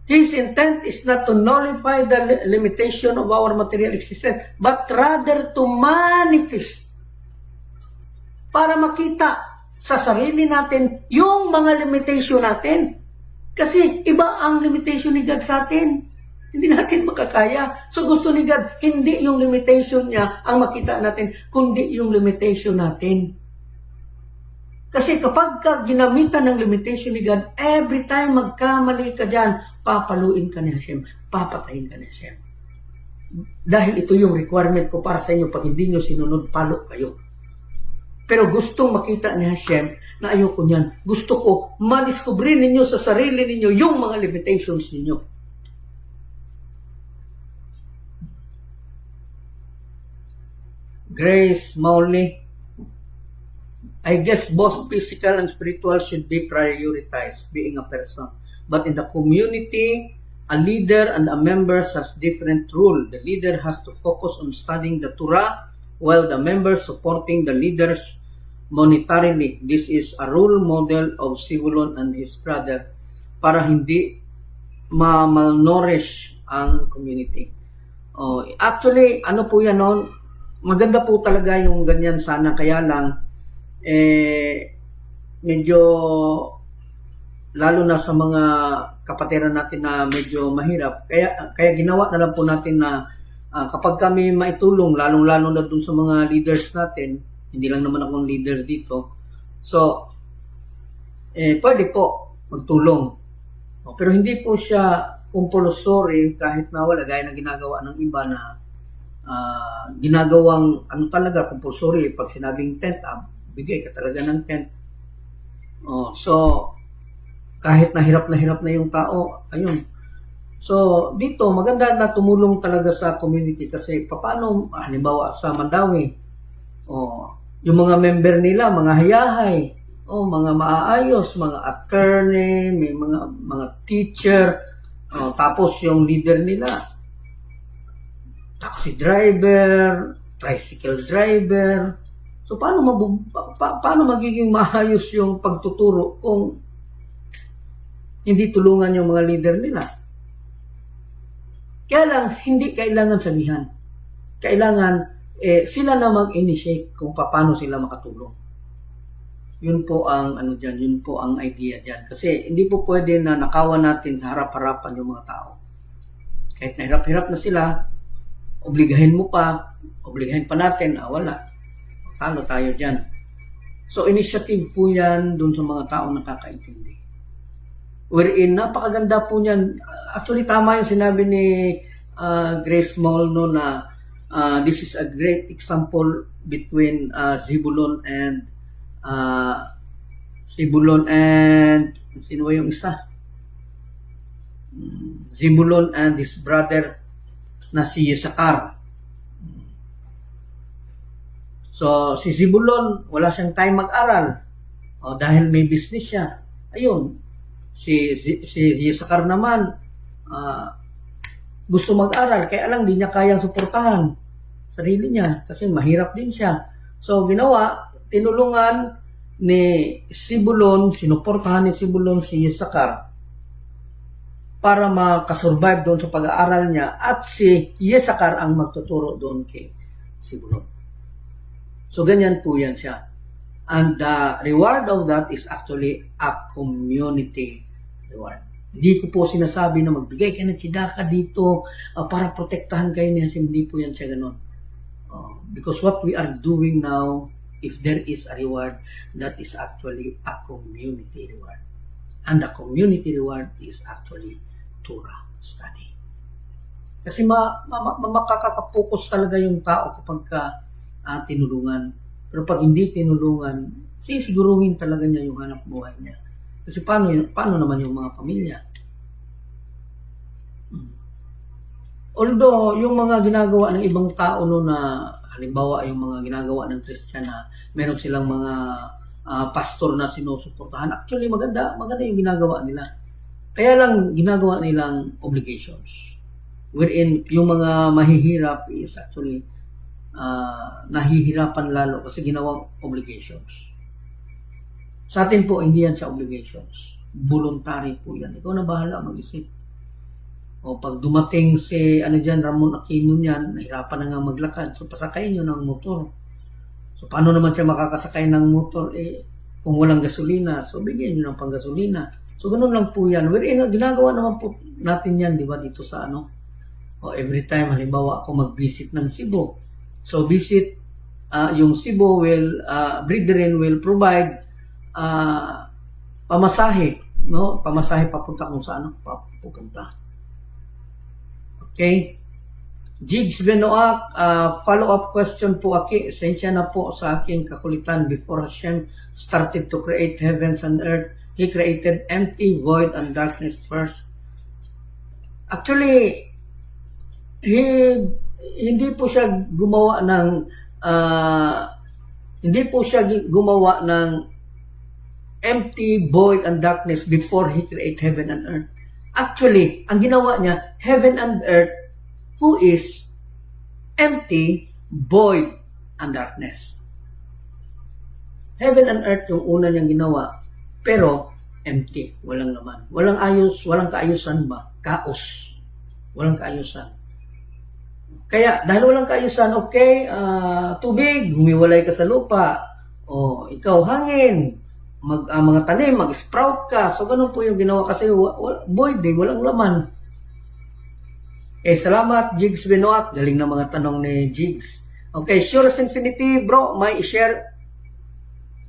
His intent is not to nullify the limitation of our material existence, but rather to manifest para makita sa sarili natin yung mga limitation natin. Kasi iba ang limitation ni God sa atin. Hindi natin makakaya. So gusto ni God, hindi yung limitation niya ang makita natin, kundi yung limitation natin. Kasi kapag ka ginamitan ng limitation ni God, every time magkamali ka dyan, papaluin ka ni Hashem, papatayin ka ni Hashem. Dahil ito yung requirement ko para sa inyo, pag hindi nyo sinunod, palo kayo. Pero gustong makita ni Hashem na ayoko niyan. Gusto ko madiskubre ninyo sa sarili ninyo yung mga limitations ninyo. Grace Mauli, I guess both physical and spiritual should be prioritized, being a person. But in the community, a leader and a member has different rule. The leader has to focus on studying the Torah, while the members supporting the leaders monetarily. This is a role model of Sibulon and his brother para hindi ma-malnourish ang community. Actually, ano po yan noon? Maganda po talaga yung ganyan sana. Kaya lang, medyo lalo na sa mga kapatiran natin na medyo mahirap. Kaya ginawa na lang po natin na kapag kami maitulong, lalong-lalo na dun sa mga leaders natin, hindi lang naman akong leader dito. So, pwede po magtulong. Pero hindi po siya compulsory kahit na wala, gaya ng ginagawa ng iba na ginagawang talaga compulsory. Pag sinabing tent, bigay ka talaga ng tent. So, kahit na hirap na yung tao, ayun. So, dito, maganda na tumulong talaga sa community kasi paano, halimbawa sa Mandawi, yung mga member nila, mga hayahay, mga maayos, mga attorney, may mga teacher, tapos yung leader nila, taxi driver, tricycle driver. So, paano magiging maayos yung pagtuturo kung hindi tulungan yung mga leader nila? Kaya lang, hindi kailangan sabihan. Kailangan sila na mag-initiate kung paano sila makatulong. Yun po ang yun po ang idea diyan. Kasi hindi po pwede na nakawan natin sa harap-harapan yung mga tao. Kahit na hirap-hirap na sila, obligahin pa natin, wala. Talo tayo diyan. So initiative po yan dun sa mga tao nakakaintindi. Wherein napakaganda po niyan. Actually tama yung sinabi ni Grace Molno na this is a great example between Zebulon and sino ba yung isa? Zebulun and his brother na si Issachar. So, si Zebulun, wala siyang time mag-aral. Dahil may business siya. Ayun. Si Issachar naman, gusto mag-aral. Kaya lang, di niya kayang suportahan sarili niya. Kasi mahirap din siya. So, ginawa, tinulungan ni Zebulun, sinuportahan ni Zebulun si Issachar para makasurvive doon sa pag-aaral niya. At si Issachar ang magtuturo doon kay Zebulun. So, ganyan po yan siya. And the reward of that is actually a community reward. Hindi ko po sinasabi na magbigay ka ng tsidaka dito para protektahan kayo niya. Hindi po yan siya ganun. Because what we are doing now, if there is a reward, that is actually a community reward. And the community reward is actually Torah study. Kasi makakapokus talaga yung tao kapag tinulungan. Pero pag hindi tinulungan, siguruhin talaga niya yung hanap buhay niya. Kasi paano naman yung mga pamilya? Although, yung mga ginagawa ng ibang tao na halimbawa yung mga ginagawa ng Christian na meron silang mga pastor na sinusuportahan, actually maganda yung ginagawa nila. Kaya lang ginagawa nilang obligations. Wherein yung mga mahihirap is actually nahihirapan lalo kasi ginawang obligations. Sa atin po, hindi yan siya obligations. Voluntary po yan. Ikaw na bahala mag-isip. O pag dumating si Ramon Aquino niyan, nahirapan na nga maglakad. So pasakayin nyo ng motor. So paano naman siya makakasakay ng motor? Kung walang gasolina, so bigyan nyo ng panggasolina. So ganun lang po yan. Ginagawa naman po natin yan, di ba, dito sa every time, halimbawa ako mag-visit ng Cebu. So visit, yung Cebu Brethren will provide pamasahe, no? Pamasahe papunta kung saan pupunta. Okay? Jigs Benoak, follow-up question po aki. Esensya na po sa aking kakulitan. Before Hashem started to create heavens and earth, He created empty, void, and darkness first. Actually, hindi po siya gumawa ng empty, void, and darkness before He created heaven and earth. Actually, ang ginawa niya, heaven and earth, who is empty, void, and darkness. Heaven and earth yung una niyang ginawa, pero empty, walang laman. Walang kaayusan ba? Chaos. Walang kaayusan. Kaya, dahil walang kaayusan, okay, tubig, humiwalay ka sa lupa. Ikaw, hangin, mga tanim, mag-sprout ka. So, ganun po yung ginawa kasi void, walang laman. Salamat, Jigs Benoak. Galing na mga tanong ni Jigs. Okay, sure as infinity, bro, may share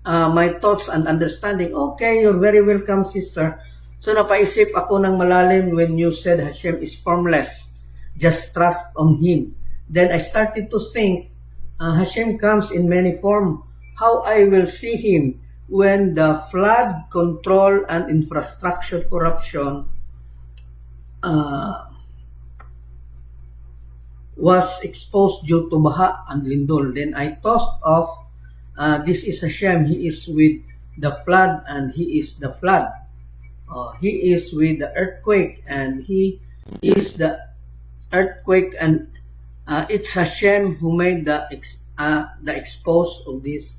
my thoughts and understanding. Okay, you're very welcome, sister. So, napaisip ako ng malalim when you said Hashem is formless. Just trust on Him. Then I started to think, Hashem comes in many forms. How I will see Him when the flood, control, and infrastructure corruption was exposed due to Baha and Lindol. Then I tossed off, this is Hashem. He is with the flood and He is the flood. He is with the earthquake and He is the earthquake, and it's Hashem who made the expose of this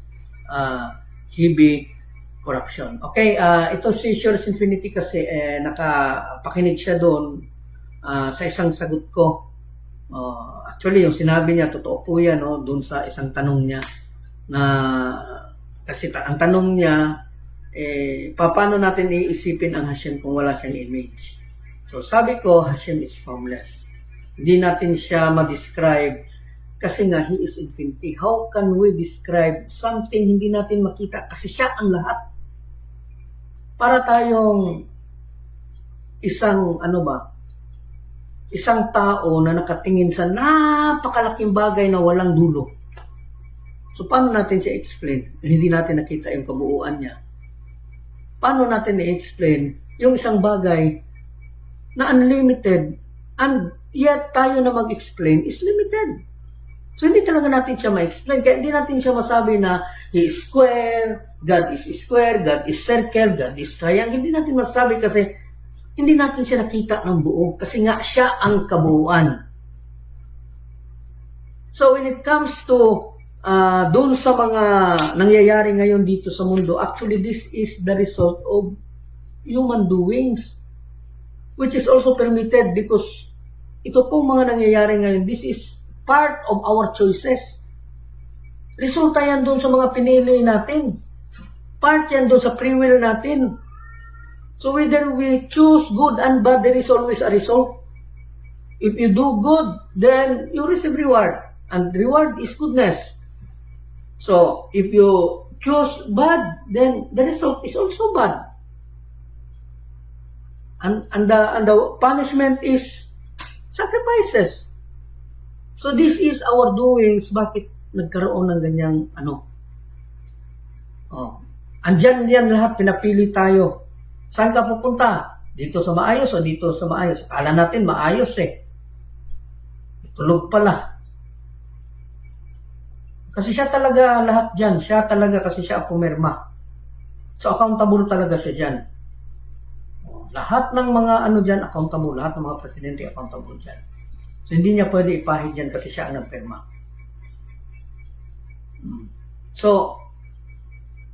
heavy corruption. Okay, ito si Shores Infinity kasi nakapakinig siya doon sa isang sagot ko. Actually, yung sinabi niya, totoo po yan, doon sa isang tanong niya na kasi ang tanong niya, paano natin iisipin ang Hashem kung wala siyang image? So, sabi ko, Hashem is formless. Hindi natin siya ma-describe kasi nga He is infinity. How can we describe something hindi natin makita kasi siya ang lahat? Para tayong isang tao na nakatingin sa napakalaking bagay na walang dulo. So, paano natin siya explain? Hindi natin nakita yung kabuuan niya. Paano natin i-explain yung isang bagay na unlimited, and yet tayo na mag-explain is limited. So, hindi talaga natin siya ma-explain. Kaya hindi natin siya masabi na He is square, God is square, God is circle, God is triangle. Hindi natin masabi kasi hindi natin siya nakita ng buo. Kasi nga siya ang kabuuan. So, when it comes to doon sa mga nangyayari ngayon dito sa mundo, actually, this is the result of human doings, which is also permitted because ito pong mga nangyayari ngayon, this is part of our choices. Resulta yan doon sa mga pinili natin. Part yan doon sa free will natin. So whether we choose good and bad, there is always a result. If you do good, then you receive reward. And reward is goodness. So if you choose bad, then the result is also bad. And the punishment is sacrifices. So this is our doings. Bakit nagkaroon ng ganyang andyan yan lahat, pinapili tayo. Saan ka pupunta? Dito sa maayos o dito sa maayos? Akala natin maayos eh. Tulog pala. Kasi siya talaga lahat dyan. Siya talaga kasi siya pumirma. So accountable talaga siya dyan. Lahat ng mga dyan, accountable. Lahat ng mga presidente, accountable dyan. So, hindi niya pwede ipahid dyan kasi siya ang nagpirma. So,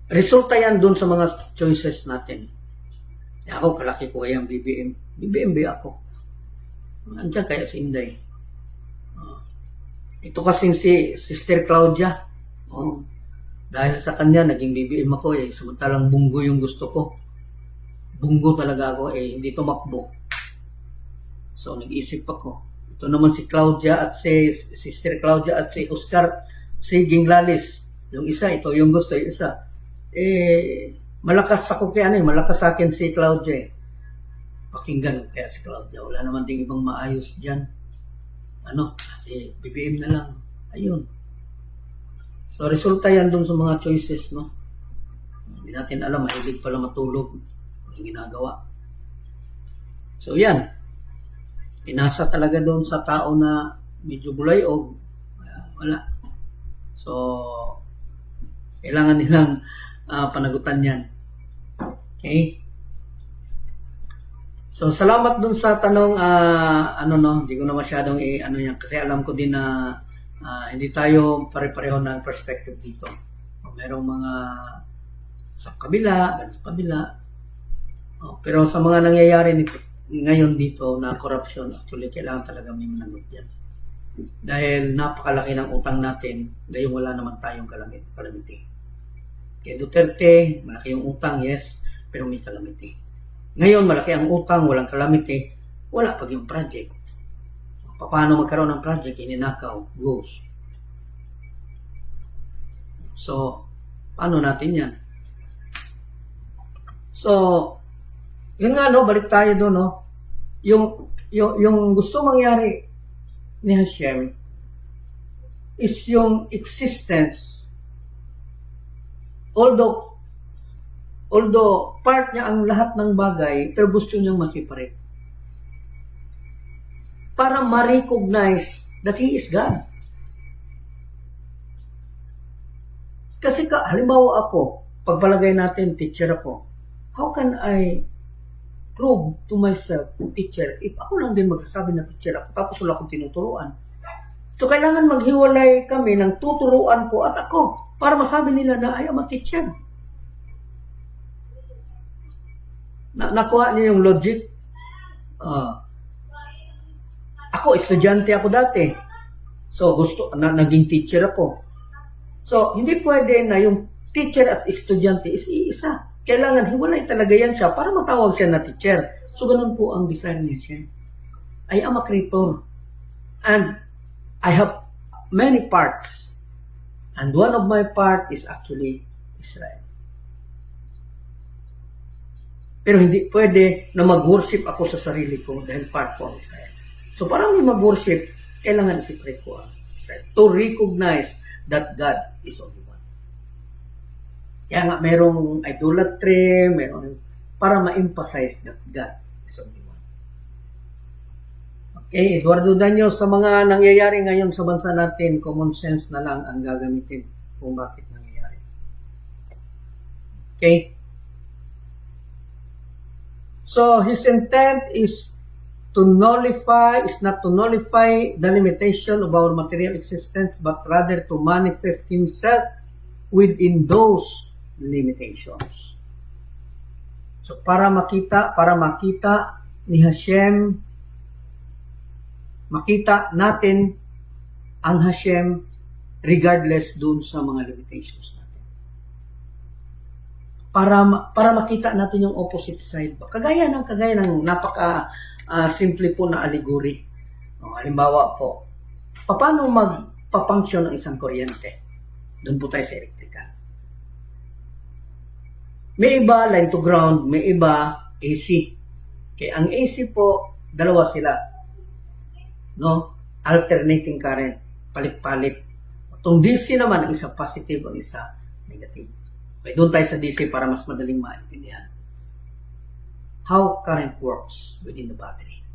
resulta yan dun sa mga choices natin. Ako, kalaki ko kaya ang BBM. BBM ba ako? Andiyan kaya si Inday. Ito kasing si Sister Claudia. Dahil sa kanya, naging BBM ako eh. Samantalang bunggo yung gusto ko. Bunggo talaga ako eh, hindi tumakbo. So, nag-isip ako. Ito naman si Claudia at si Sister Claudia at si Oscar Siging Lalis. Yung isa, ito yung gusto, yung isa. Malakas ako kaya malakas sa akin si Claudia eh. Pakinggan kaya si Claudia. Wala naman ding ibang maayos dyan. Kasi BBM na lang. Ayun. So, resulta yan dun sa mga choices, no? Hindi natin alam, mahilig pala matulog. Yung ginagawa. So, yan. Inasa talaga doon sa tao na medyo bulay o wala. So, kailangan nilang panagutan yan. Okay? So, salamat doon sa tanong, hindi ko na masyadong yan. Kasi alam ko din na hindi tayo pare-pareho ng perspective dito. Merong mga sa kabila, sa kabila. Pero sa mga nangyayari ngayon dito na corruption, actually kailangan talaga may managot yan. Dahil napakalaki ng utang natin, gayong wala naman tayong calamity. Kaya Duterte, malaki yung utang, yes, pero may calamity. Ngayon, malaki ang utang, walang calamity, wala pag yung project. Paano magkaroon ng project, ininakaw, goes. So, paano natin yan? So, yun nga, balik tayo doon, Yung gusto mangyari ni Hashem is yung existence, although part niya ang lahat ng bagay, pero gusto niyang ma-separate. Para ma-recognize that He is God. Kasi halimbawa ako, pagpalagay natin, teacher ako, how can I prove to myself, teacher, if ako lang din magsasabi na teacher ako, tapos wala akong tinuturuan. So, kailangan maghiwalay kami ng tuturuan ko at ako para masabi nila na I am a teacher. Nakuha niyo yung logic? Ako, estudyante ako dati. So, naging teacher ako. So, hindi pwede na yung teacher at estudyante is iisa. Kailangan hiwalay talaga yan siya para matawag siya na teacher. So, ganun po ang design niya siya. I am a creator. And I have many parts. And one of my part is actually Israel. Pero hindi pwede na mag-worship ako sa sarili ko dahil part ko ang Israel. So, para may mag-worship, kailangan i-separate ko ang Israel to recognize that God is only one. Kaya nga, merong idolatry, para ma-emphasize that God is only one. Okay, Eduardo Danyo, sa mga nangyayari ngayon sa bansa natin, common sense na lang ang gagamitin kung bakit nangyayari. Okay? So, his intent is not to nullify the limitation of our material existence, but rather to manifest himself within those limitations. So, para makita ni Hashem, makita natin ang Hashem regardless dun sa mga limitations natin. Para makita natin yung opposite side. Kagaya ng napaka simple po na allegory. Halimbawa po, paano magpapunction ng isang kuryente? Doon po tayo sa electrical. May iba line to ground, may iba AC. Kaya ang AC po, dalawa sila. No? Alternating current, palit-palit. Itong DC naman, ang isa positive, ang isa negative. Okay, doon tayo sa DC para mas madaling maintindihan. How current works within the battery.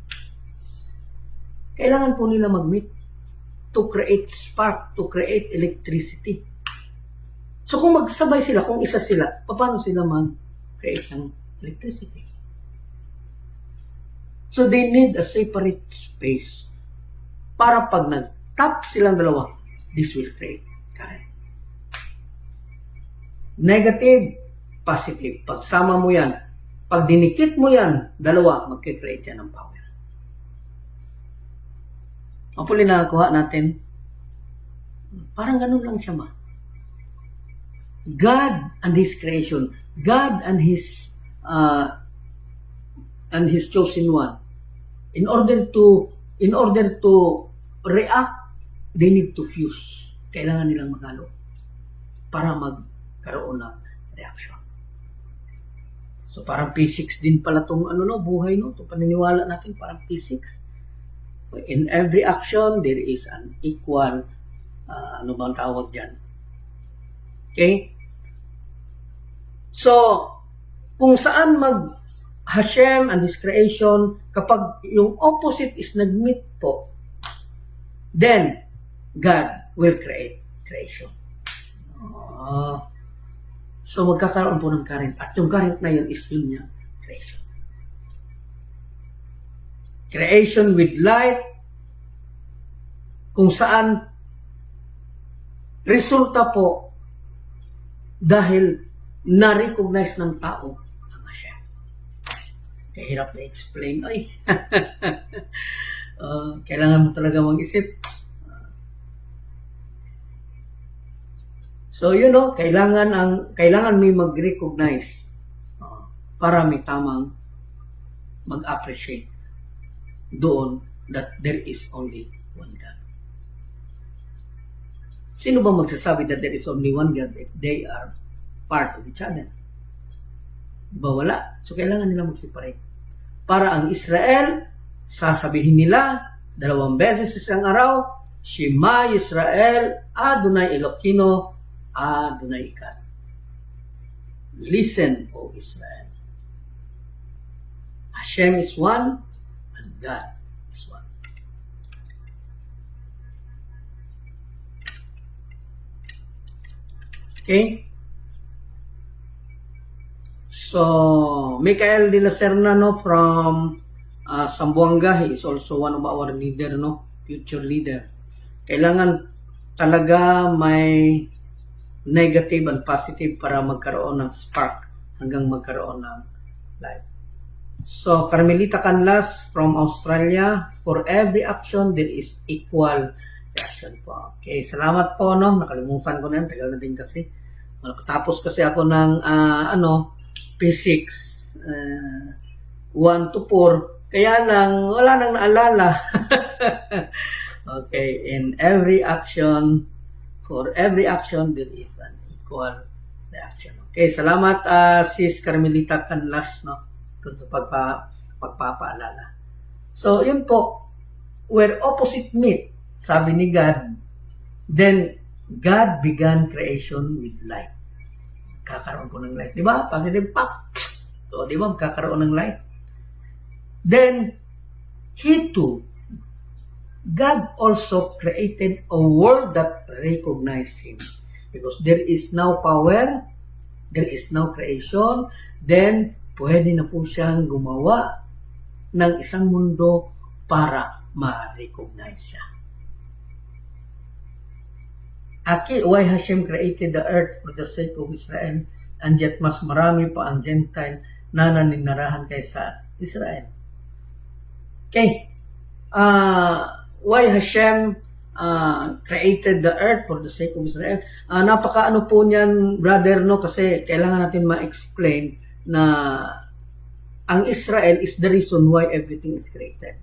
Kailangan po nila mag-meet to create spark, to create electricity. So kung magsabay sila, kung isa sila, paano sila mag-create ng electricity? So they need a separate space para pag nag-tap silang dalawa, this will create current. Negative, positive. Pagsama mo yan, pag dinikit mo yan, dalawa, magkikreate yan ng power. Ang puli nakakuha natin, parang ganun lang siya God and His creation, God and His chosen one, in order to react, they need to fuse. Kailangan nilang maghalo para magkaroon ng reaction. So parang physics din pala tong buhay to paniniwala natin parang physics. In every action there is an equal ano bang tawag diyan? Okay? So kung saan Hashem and His creation, kapag yung opposite is nag-meet po, then God will create creation. So magkakaroon po ng current. At yung current na yun is yun niya, creation. Creation with light, kung saan resulta po dahil na-recognize ng tao ang Hashem. Kahirap na explain. Ay, kailangan mo talaga mag-isip. So, kailangan may mag-recognize para may tamang mag-appreciate doon that there is only one God. Sino ba magsasabi that there is only one God if they are part of each other? Diba wala? So, kailangan nila mag-separate. Para ang Israel, sasabihin nila 2 beses sa isang araw, Shema Yisrael, Adonai Eloheinu, Adonai Echad. Listen, O Israel. Hashem is one, and God is one. Okay? So, Michael de la Serna, from Zamboanga, he is also one of our leader, future leader. Kailangan talaga may negative and positive para magkaroon ng spark hanggang magkaroon ng light. So, Carmelita Canlas from Australia, for every action there is equal reaction po. Okay, salamat po, nakalimutan ko na yan, tagal na din kasi. Tapos kasi ako ng physics 1 to 4, kaya lang wala nang naalala. Okay, in every action, for every action, there is an equal reaction. Okay, salamat Sis Carmelita Canlas, doon sa pagpapaalala. So, yun po, where opposite meet, sabi ni God, then God began creation with light. Kakaroon po ng light. Di ba? Positive pop. So, di ba? Kakaroon ng light. Then, He too God also created a world that recognized Him. Because there is now power, there is now creation, then pwede na po siyang gumawa ng isang mundo para ma-recognize siya. Why Hashem created the earth for the sake of Israel, and yet mas marami pa ang Gentile na naninirahan kaysa Israel. Okay. Why Hashem created the earth for the sake of Israel? Napaka-ano po niyan, brother, no? Kasi kailangan natin ma-explain na ang Israel is the reason why everything is created.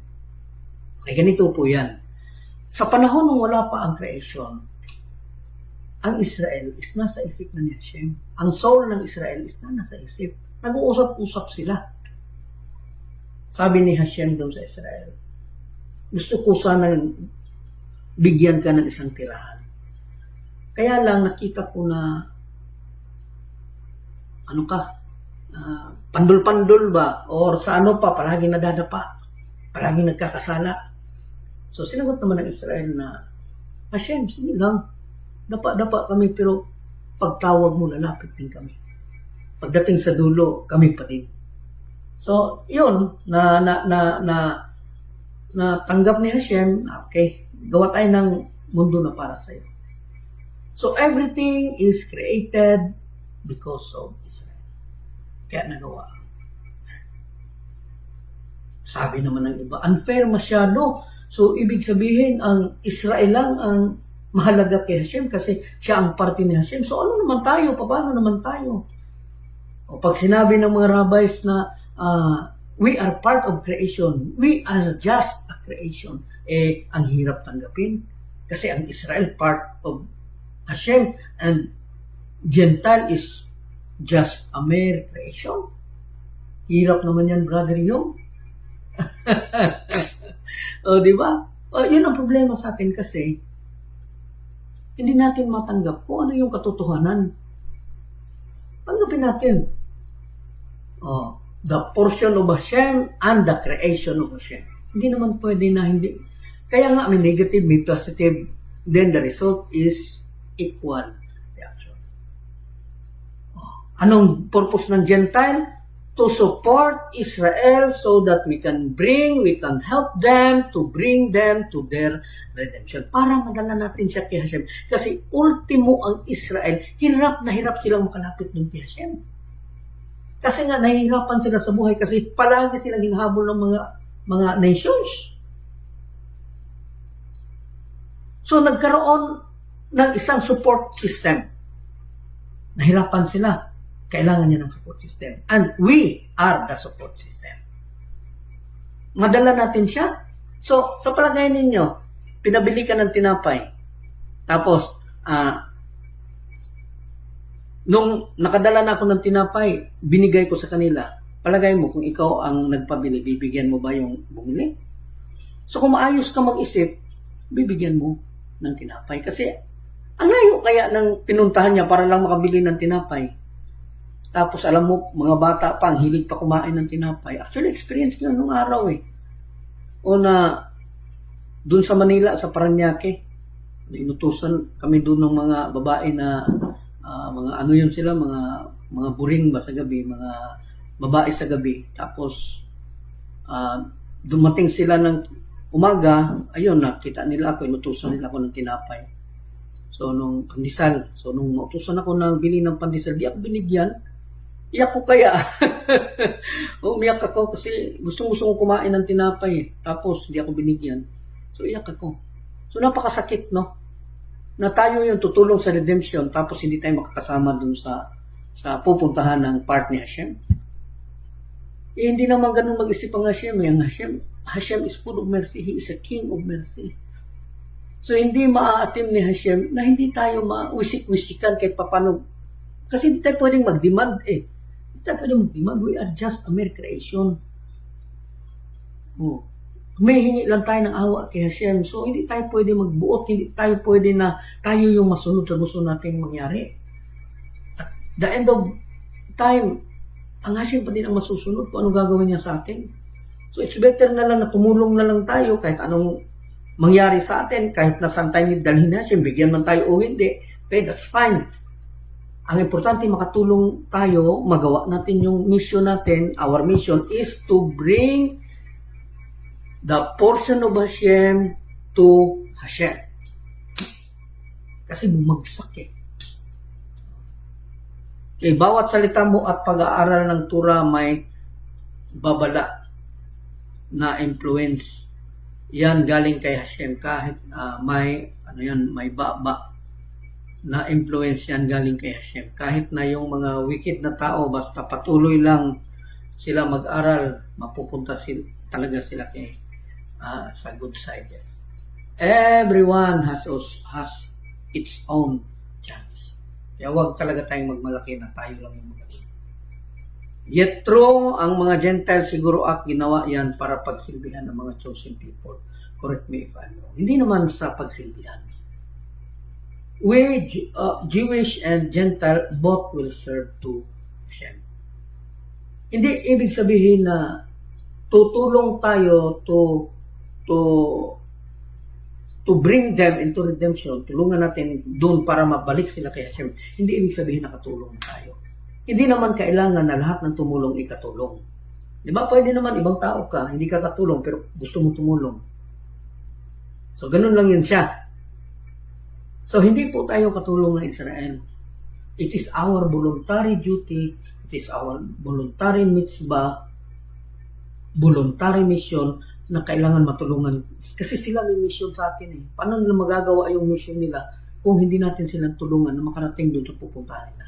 Okay, ganito po yan. Sa panahon nung wala pa ang creation, ang Israel is nasa isip na ni Hashem. Ang soul ng Israel is nasa isip. Nag-uusap-usap sila. Sabi ni Hashem doon sa Israel, gusto ko sana bigyan ka ng isang tirahan. Kaya lang nakita ko na pandul-pandul ba? Or sa ano pa, palagi nadadapa. Palagi nagkakasala. So sinagot naman ng Israel na, Hashem, sige lang. Dapa kami, pero pagtawag mo, lalapit din kami. Pagdating sa dulo, kami pa din. So, yun, na tanggap ni Hashem, okay, gawa tayo ng mundo na para sa'yo. So, everything is created because of Israel. Kaya nagawa. Sabi naman ng iba, unfair masyado. So, ibig sabihin, ang Israel lang ang mahalaga kay Hashem kasi siya ang parte ni Hashem. So ano naman tayo? Paano naman tayo? O pag sinabi ng mga rabbis na we are part of creation, we are just a creation, ang hirap tanggapin. Kasi ang Israel part of Hashem and Gentile is just a mere creation. Hirap naman yan, brother Yung. O, di ba? O, yun ang problema sa atin kasi hindi natin matanggap kung ano yung katotohanan. Tanggapin natin. The portion of Hashem and the creation of Hashem. Hindi naman pwede na hindi. Kaya nga may negative, may positive, then the result is equal reaction. Anong purpose ng Gentile? To support Israel so that we can help them to bring them to their redemption. Para madala natin siya kay Hashem. Kasi ultimo ang Israel, hirap na hirap silang makalapit dun kay Hashem. Kasi nga nahihirapan sila sa buhay kasi palagi silang hinahabol ng mga nations. So nagkaroon ng isang support system. Nahirapan sila. Kailangan niya ng support system. And we are the support system. Madala natin siya. So, sa palagay ninyo, pinabili ka ng tinapay. Tapos, nung nakadala na ako ng tinapay, binigay ko sa kanila. Palagay mo, kung ikaw ang nagpabili, bibigyan mo ba yung bumili? So, kung maayos ka mag-isip, bibigyan mo ng tinapay. Kasi, ang layo kaya ng pinuntahan niya para lang makabili ng tinapay. Tapos alam mo, mga bata pa, ang hilig pa kumain ng tinapay. Actually, experience ko nung araw O na, dun sa Manila, sa Paranaque, inutusan kami dun ng mga babae na, mga ano yun sila, mga buring ba sa gabi, mga babae sa gabi. Tapos, dumating sila ng umaga, ayun, nakita nila ako, inutusan nila ako ng tinapay. So, nung pandesal, nung mautusan ako ng bili ng pandesal, di ako binigyan. Iyak ko kaya. Umiyak ako kasi gusto ko kumain ng tinapay. Tapos, di ako binigyan. So, iyak ako. So, napakasakit, no? Na tayo yung tutulong sa redemption, tapos hindi tayo makakasama dun sa pupuntahan ng part ni Hashem. Hindi naman ganun mag-isip ang Hashem. Hashem is full of mercy. He is a king of mercy. So, hindi maaatim ni Hashem na hindi tayo mawisik-wisikan kahit papano. Kasi hindi tayo pwedeng mag-demand Hindi tayo pwedeng mag-demand. We are just a mere creation. May hingi lang tayo ng awa kay Hashem. So, hindi tayo pwede magbuot. Hindi tayo pwede na tayo yung masunod sa gusto nating mangyari. At the end of time, ang Hashem pa din ang masusunod kung anong gagawin niya sa atin. So, it's better na lang na tumulong na lang tayo kahit anong mangyari sa atin, kahit na saan tayo dalhin na siya, bigyan man tayo o hindi, okay, that's fine. Ang importante, makatulong tayo, magawa natin yung mission natin. Our mission is to bring the portion of Hashem to Hashem. Kasi bumagsak eh. Kaya bawat salita mo at pag-aaral ng Torah may babala na influence. Yan galing kay Hashem. Kahit may baba na influence yan galing kay Hashem. Kahit na yung mga wicked na tao, basta patuloy lang sila mag-aral, mapupunta talaga sila kay sa good side. Yes. Everyone has its own chance. Kaya huwag talaga tayong magmalaki na tayo lang yung magaling. Yet true, ang mga Gentiles siguro ginawa yan para pagsilbihan ng mga chosen people. Correct me if I'm wrong. Hindi naman sa pagsilbihan. We, Jewish and Gentile, both will serve to Hashem. Hindi ibig sabihin na tutulong tayo to bring them into redemption. Tulungan natin doon para mabalik sila kay Hashem. Hindi ibig sabihin na katulong tayo. Hindi naman kailangan na lahat ng tumulong ikatulong. Di ba? Pwede naman ibang tao ka, hindi ka katulong pero gusto mo tumulong. So, ganun lang yun siya. So, hindi po tayo katulong ng Israel. It is our voluntary duty, it is our voluntary mitzvah, voluntary mission na kailangan matulungan. Kasi sila may mission sa atin eh. Paano nila magagawa yung mission nila kung hindi natin silang tulungan na makarating doon sa pupuntahan nila?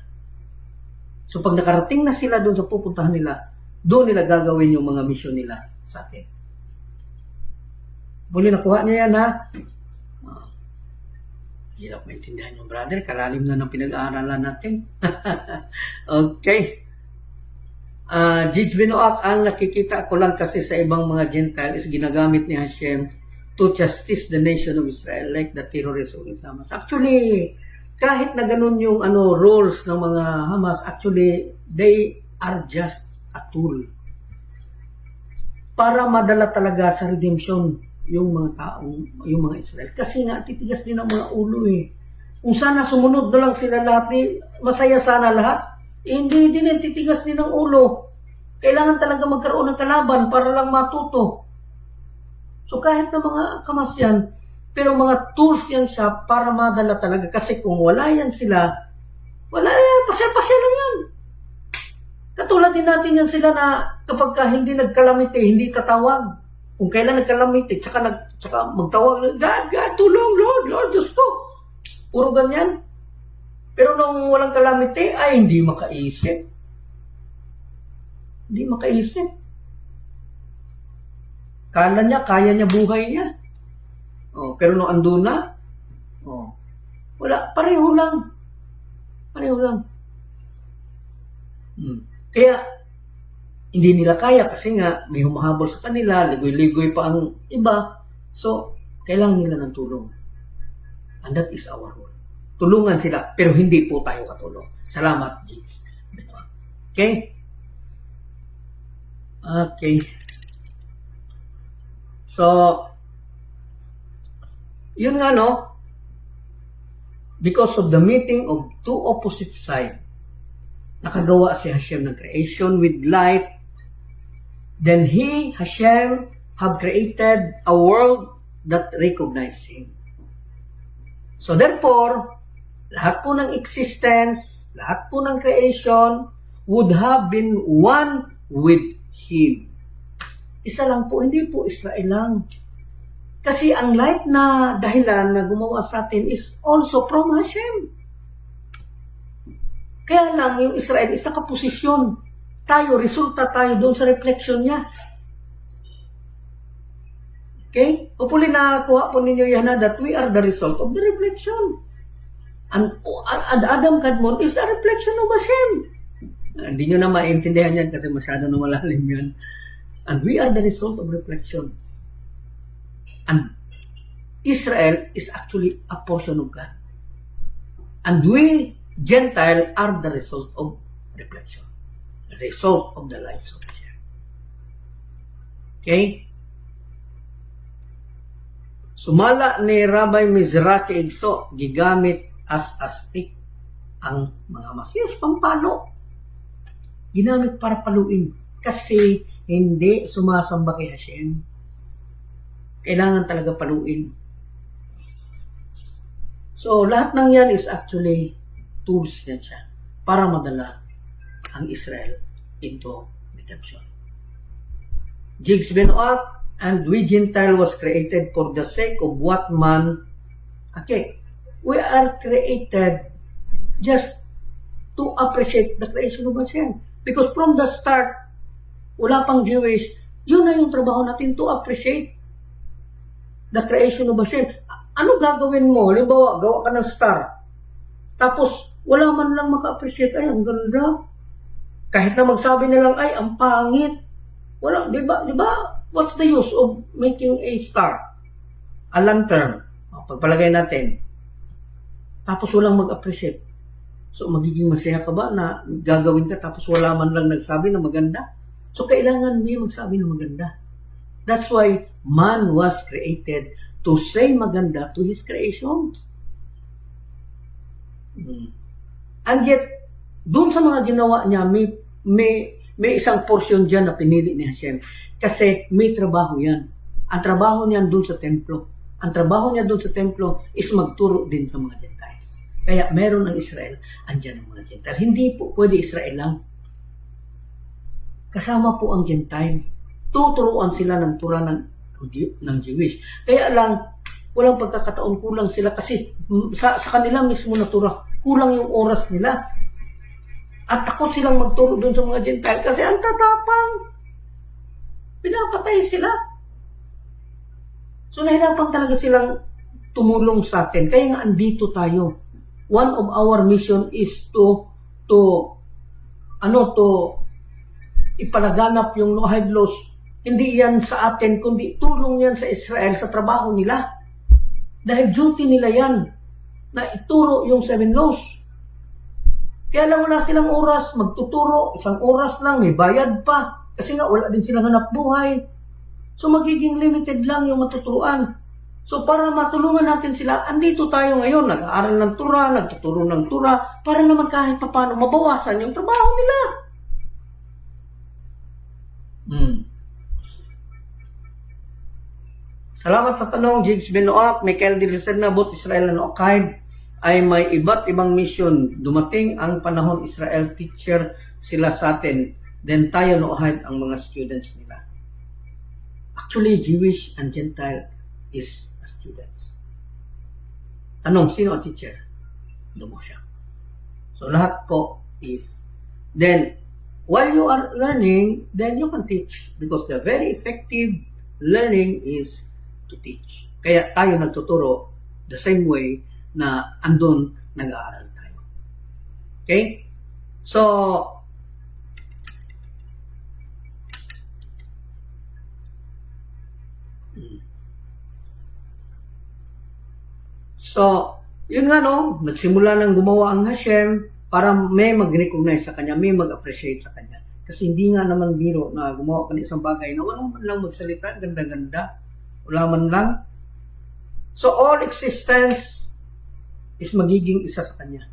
So, pag nakarating na sila doon sa pupuntahan nila, doon nila gagawin yung mga mission nila sa atin. Muli nakuha niya yan ha? Hirap maintindihan yung brother. Kalalim na ng pinag-aaralan natin. Okay. Judge Benoak, ang nakikita ko lang kasi sa ibang mga Gentile is ginagamit ni Hashem to justice the nation of Israel like the terrorists of Hamas. Actually, kahit na ganun yung rules ng mga Hamas, actually, they are just a tool para madala talaga sa redemption yung mga taong, yung mga Israel. Kasi nga, titigas din ang mga ulo eh. Kung sana sumunod na lang sila lahat, masaya sana lahat. Hindi din titigas din ang ulo. Kailangan talaga magkaroon ng kalaban para lang matuto. So kahit na mga kamas yan, pero mga tools yan siya para madala talaga. Kasi kung wala yan sila, wala yan, pasyal-pasyal lang yan. Katulad din natin yan sila na kapag hindi nagkalamite, hindi tatawag. Kung kailan nagkalamite, tsaka magtawag, God, tulong, Lord, Diyos ko. Puro ganyan. Pero nung walang kalamite, ay hindi makaisip. Hindi makaisip. Kala niya, kaya niya buhay niya. Pero nung andun na, wala, pareho lang. Pareho lang. Kaya, hindi nila kaya kasi nga may humahabol sa kanila, ligoy-ligoy pa ang iba. So, kailangan nila ng tulong. And that is our role. Tulungan sila, pero hindi po tayo katulong. Salamat, Jesus. Okay? Okay. So, yun nga no, because of the meeting of two opposite sides, nakagawa si Hashem ng creation with light. Then He, Hashem, have created a world that recognizes Him. So therefore, lahat po ng existence, lahat po ng creation would have been one with Him. Isa lang po, hindi po Israel lang. Kasi ang light na dahilan na gumawa sa atin is also from Hashem. Kaya lang yung Israel is nakaposisyon. Tayo, resulta tayo doon sa reflection niya. Okay? Hopefully nakuha po ninyo yan na that we are the result of the reflection. And Adam Kadmon is a reflection of Hashem. Hindi nyo na maintindihan yan kasi masyado na malalim yan. And we are the result of reflection. And Israel is actually a portion of God. And we, Gentile, are the result of reflection. The result of the lights of Hashem. Okay? Sumala ni Rabbi Mizrachi Igso, gigamit as a stick ang mga mas. Yes, pampalo. Ginamit para paluin. Kasi hindi sumasamba kay Hashem. Kailangan talaga paluin. So, lahat ng yan is actually tools yan siya para madala ang Israel into redemption. Jigs Benoak and we Gentile was created for the sake of what man. Okay, we are created just to appreciate the creation of Hashem. Because from the start, wala pang Jewish, yun na yung trabaho natin to appreciate the creation of Hashem. Ano gagawin mo? Halimbawa, gawa ka ng star. Tapos, wala man lang maka-appreciate. Ay, ang ganda. Kahit na magsabi na lang, ay, ang pangit. Wala, di ba? What's the use of making a star? A lantern. Pagpalagay natin. Tapos walang mag-appreciate. So, magiging masaya ka ba na gagawin ka tapos wala man lang nagsabi na maganda? So, kailangan may magsabi na maganda. That's why man was created to say maganda to his creation. And yet, doon sa mga ginawa niya, may isang portion dyan na pinili ni Hashem. Kasi may trabaho yan. Ang trabaho niya doon sa templo. Ang trabaho niya doon sa templo is magturo din sa mga Gentiles. Kaya meron ang Israel, andyan ang mga Gentile. Hindi po pwede Israel lang. Kasama po ang Gentile. Tuturuan sila ng Torah ng Jewish. Kaya lang, walang pagkakataon, kulang sila kasi sa kanila mismo na Torah, kulang yung oras nila. At takot silang magturo doon sa mga Gentile kasi ang tatapang. Pinapatay sila. So nahirapan talaga silang tumulong sa atin. Kaya nga andito tayo. One of our mission is to ipalaganap yung Noahide laws. Hindi yan sa atin, kundi tulong yan sa Israel sa trabaho nila. Dahil duty nila yan na ituro yung 7 laws. Kaya lang wala silang oras, magtuturo, 1 oras lang, may bayad pa. Kasi nga wala din silang hanap buhay. So magiging limited lang yung matuturuan. So para matulungan natin sila, andito tayo ngayon, nag-aaral ng Torah, nagtuturo ng Torah, para naman kahit paano mabawasan yung trabaho nila. Salamat sa tanong, Jigs Benoak, Michael Diliserna, both Israel and Noahide ay may iba't ibang mission. Dumating ang panahon Israel teacher sila sa atin, then tayo Noahide ang mga students nila. Actually, Jewish and Gentile is students. Tanong, sino ang teacher? Dumo siya. So, lahat po is, then, while you are learning, then you can teach because the very effective learning is to teach. Kaya tayo nagtuturo the same way na andun nag-aaral tayo. Okay? So, yun nga no, nagsimula nang gumawa ang Hashem para may mag-recognize sa kanya, may mag-appreciate sa kanya. Kasi hindi nga naman biro na gumawa ka ng isang bagay na wala man lang magsalita, ganda-ganda, wala man lang. So, all existence is magiging isa sa kanya.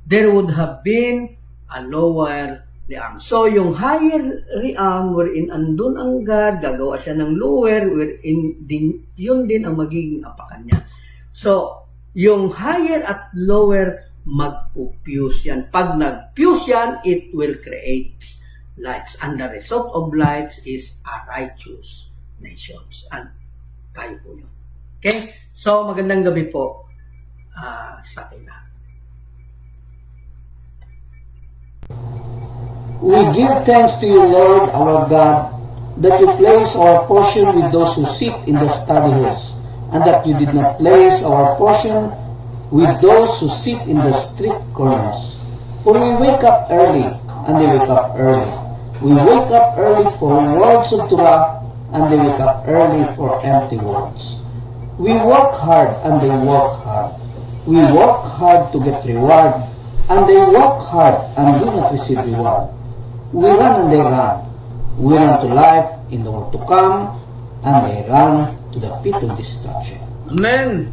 There would have been a lower realm. So, yung higher realm wherein andun ang God, gagawa siya ng lower, wherein yun din ang magiging apakan niya. So, yung higher at lower, mag-fuse yan. Pag nag-fuse yan, it will create lights. And the result of lights is a righteous nations. And tayo po yun. Okay? So, magandang gabi po sa ating lahat. We give thanks to you, Lord, our God, that you place our portion with those who sit in the study halls, and that you did not place our portion with those who sit in the street corners. For we wake up early, and they wake up early. We wake up early for words of Torah, and they wake up early for empty words. We work hard, and they work hard. We work hard to get reward, and they work hard and do not receive reward. We run and they run. We run to life in the world to come, and they run to the pit of destruction. Amen.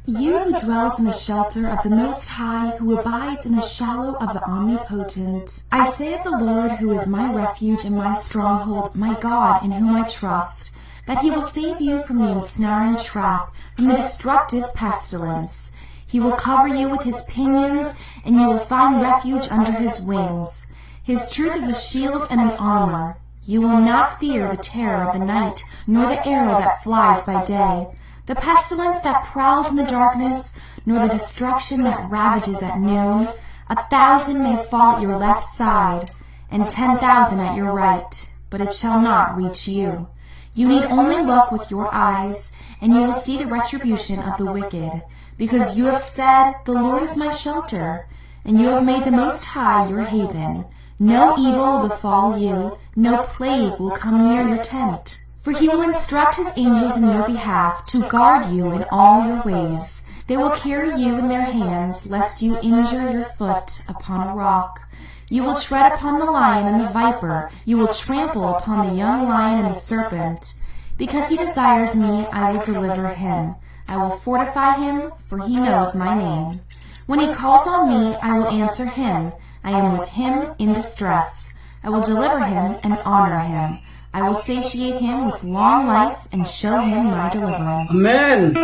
You who dwells in the shelter of the Most High, who abides in the shadow of the Omnipotent. I say of the Lord, who is my refuge and my stronghold, my God, in whom I trust, that he will save you from the ensnaring trap, from the destructive pestilence. He will cover you with his pinions, and you will find refuge under his wings. His truth is a shield and an armor. You will not fear the terror of the night, nor the arrow that flies by day, the pestilence that prowls in the darkness, nor the destruction that ravages at noon. 1,000 may fall at your left side, and 10,000 at your right, but it shall not reach you. You need only look with your eyes, and you will see the retribution of the wicked, because you have said, "The Lord is my shelter," and you have made the Most High your haven. No evil will befall you, no plague will come near your tent. For he will instruct his angels in your behalf to guard you in all your ways. They will carry you in their hands, lest you injure your foot upon a rock. You will tread upon the lion and the viper. You will trample upon the young lion and the serpent. Because he desires me, I will deliver him. I will fortify him, for he knows my name. When he calls on me, I will answer him. I am with him in distress. I will deliver him and honor him. I will satiate him with long life and show him my deliverance. Amen.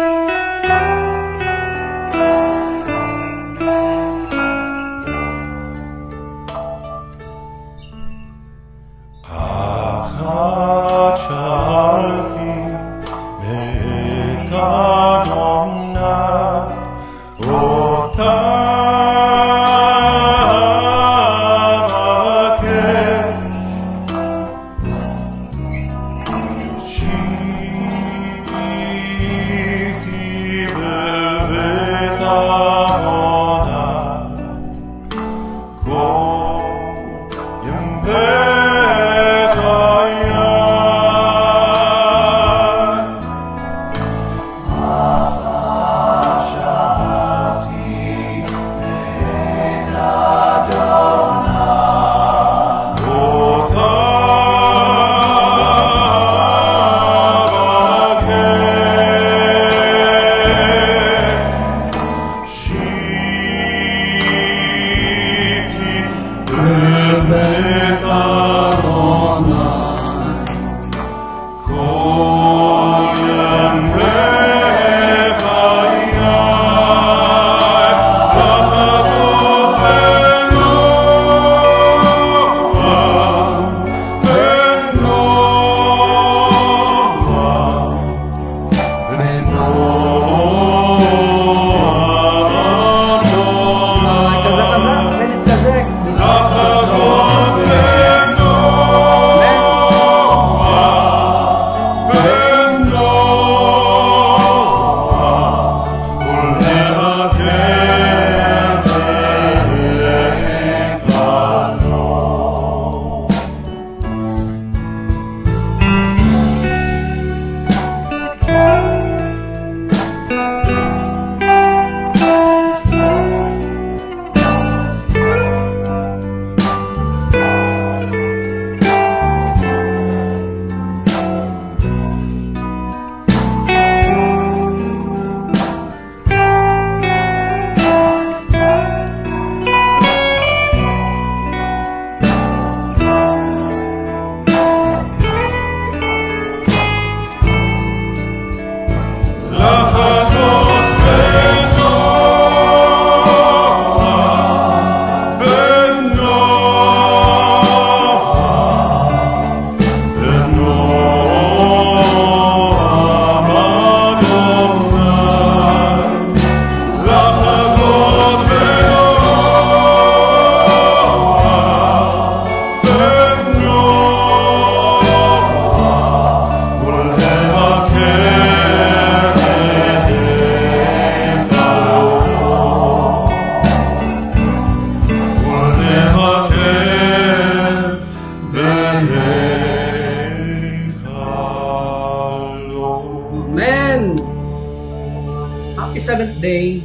Happy seventh day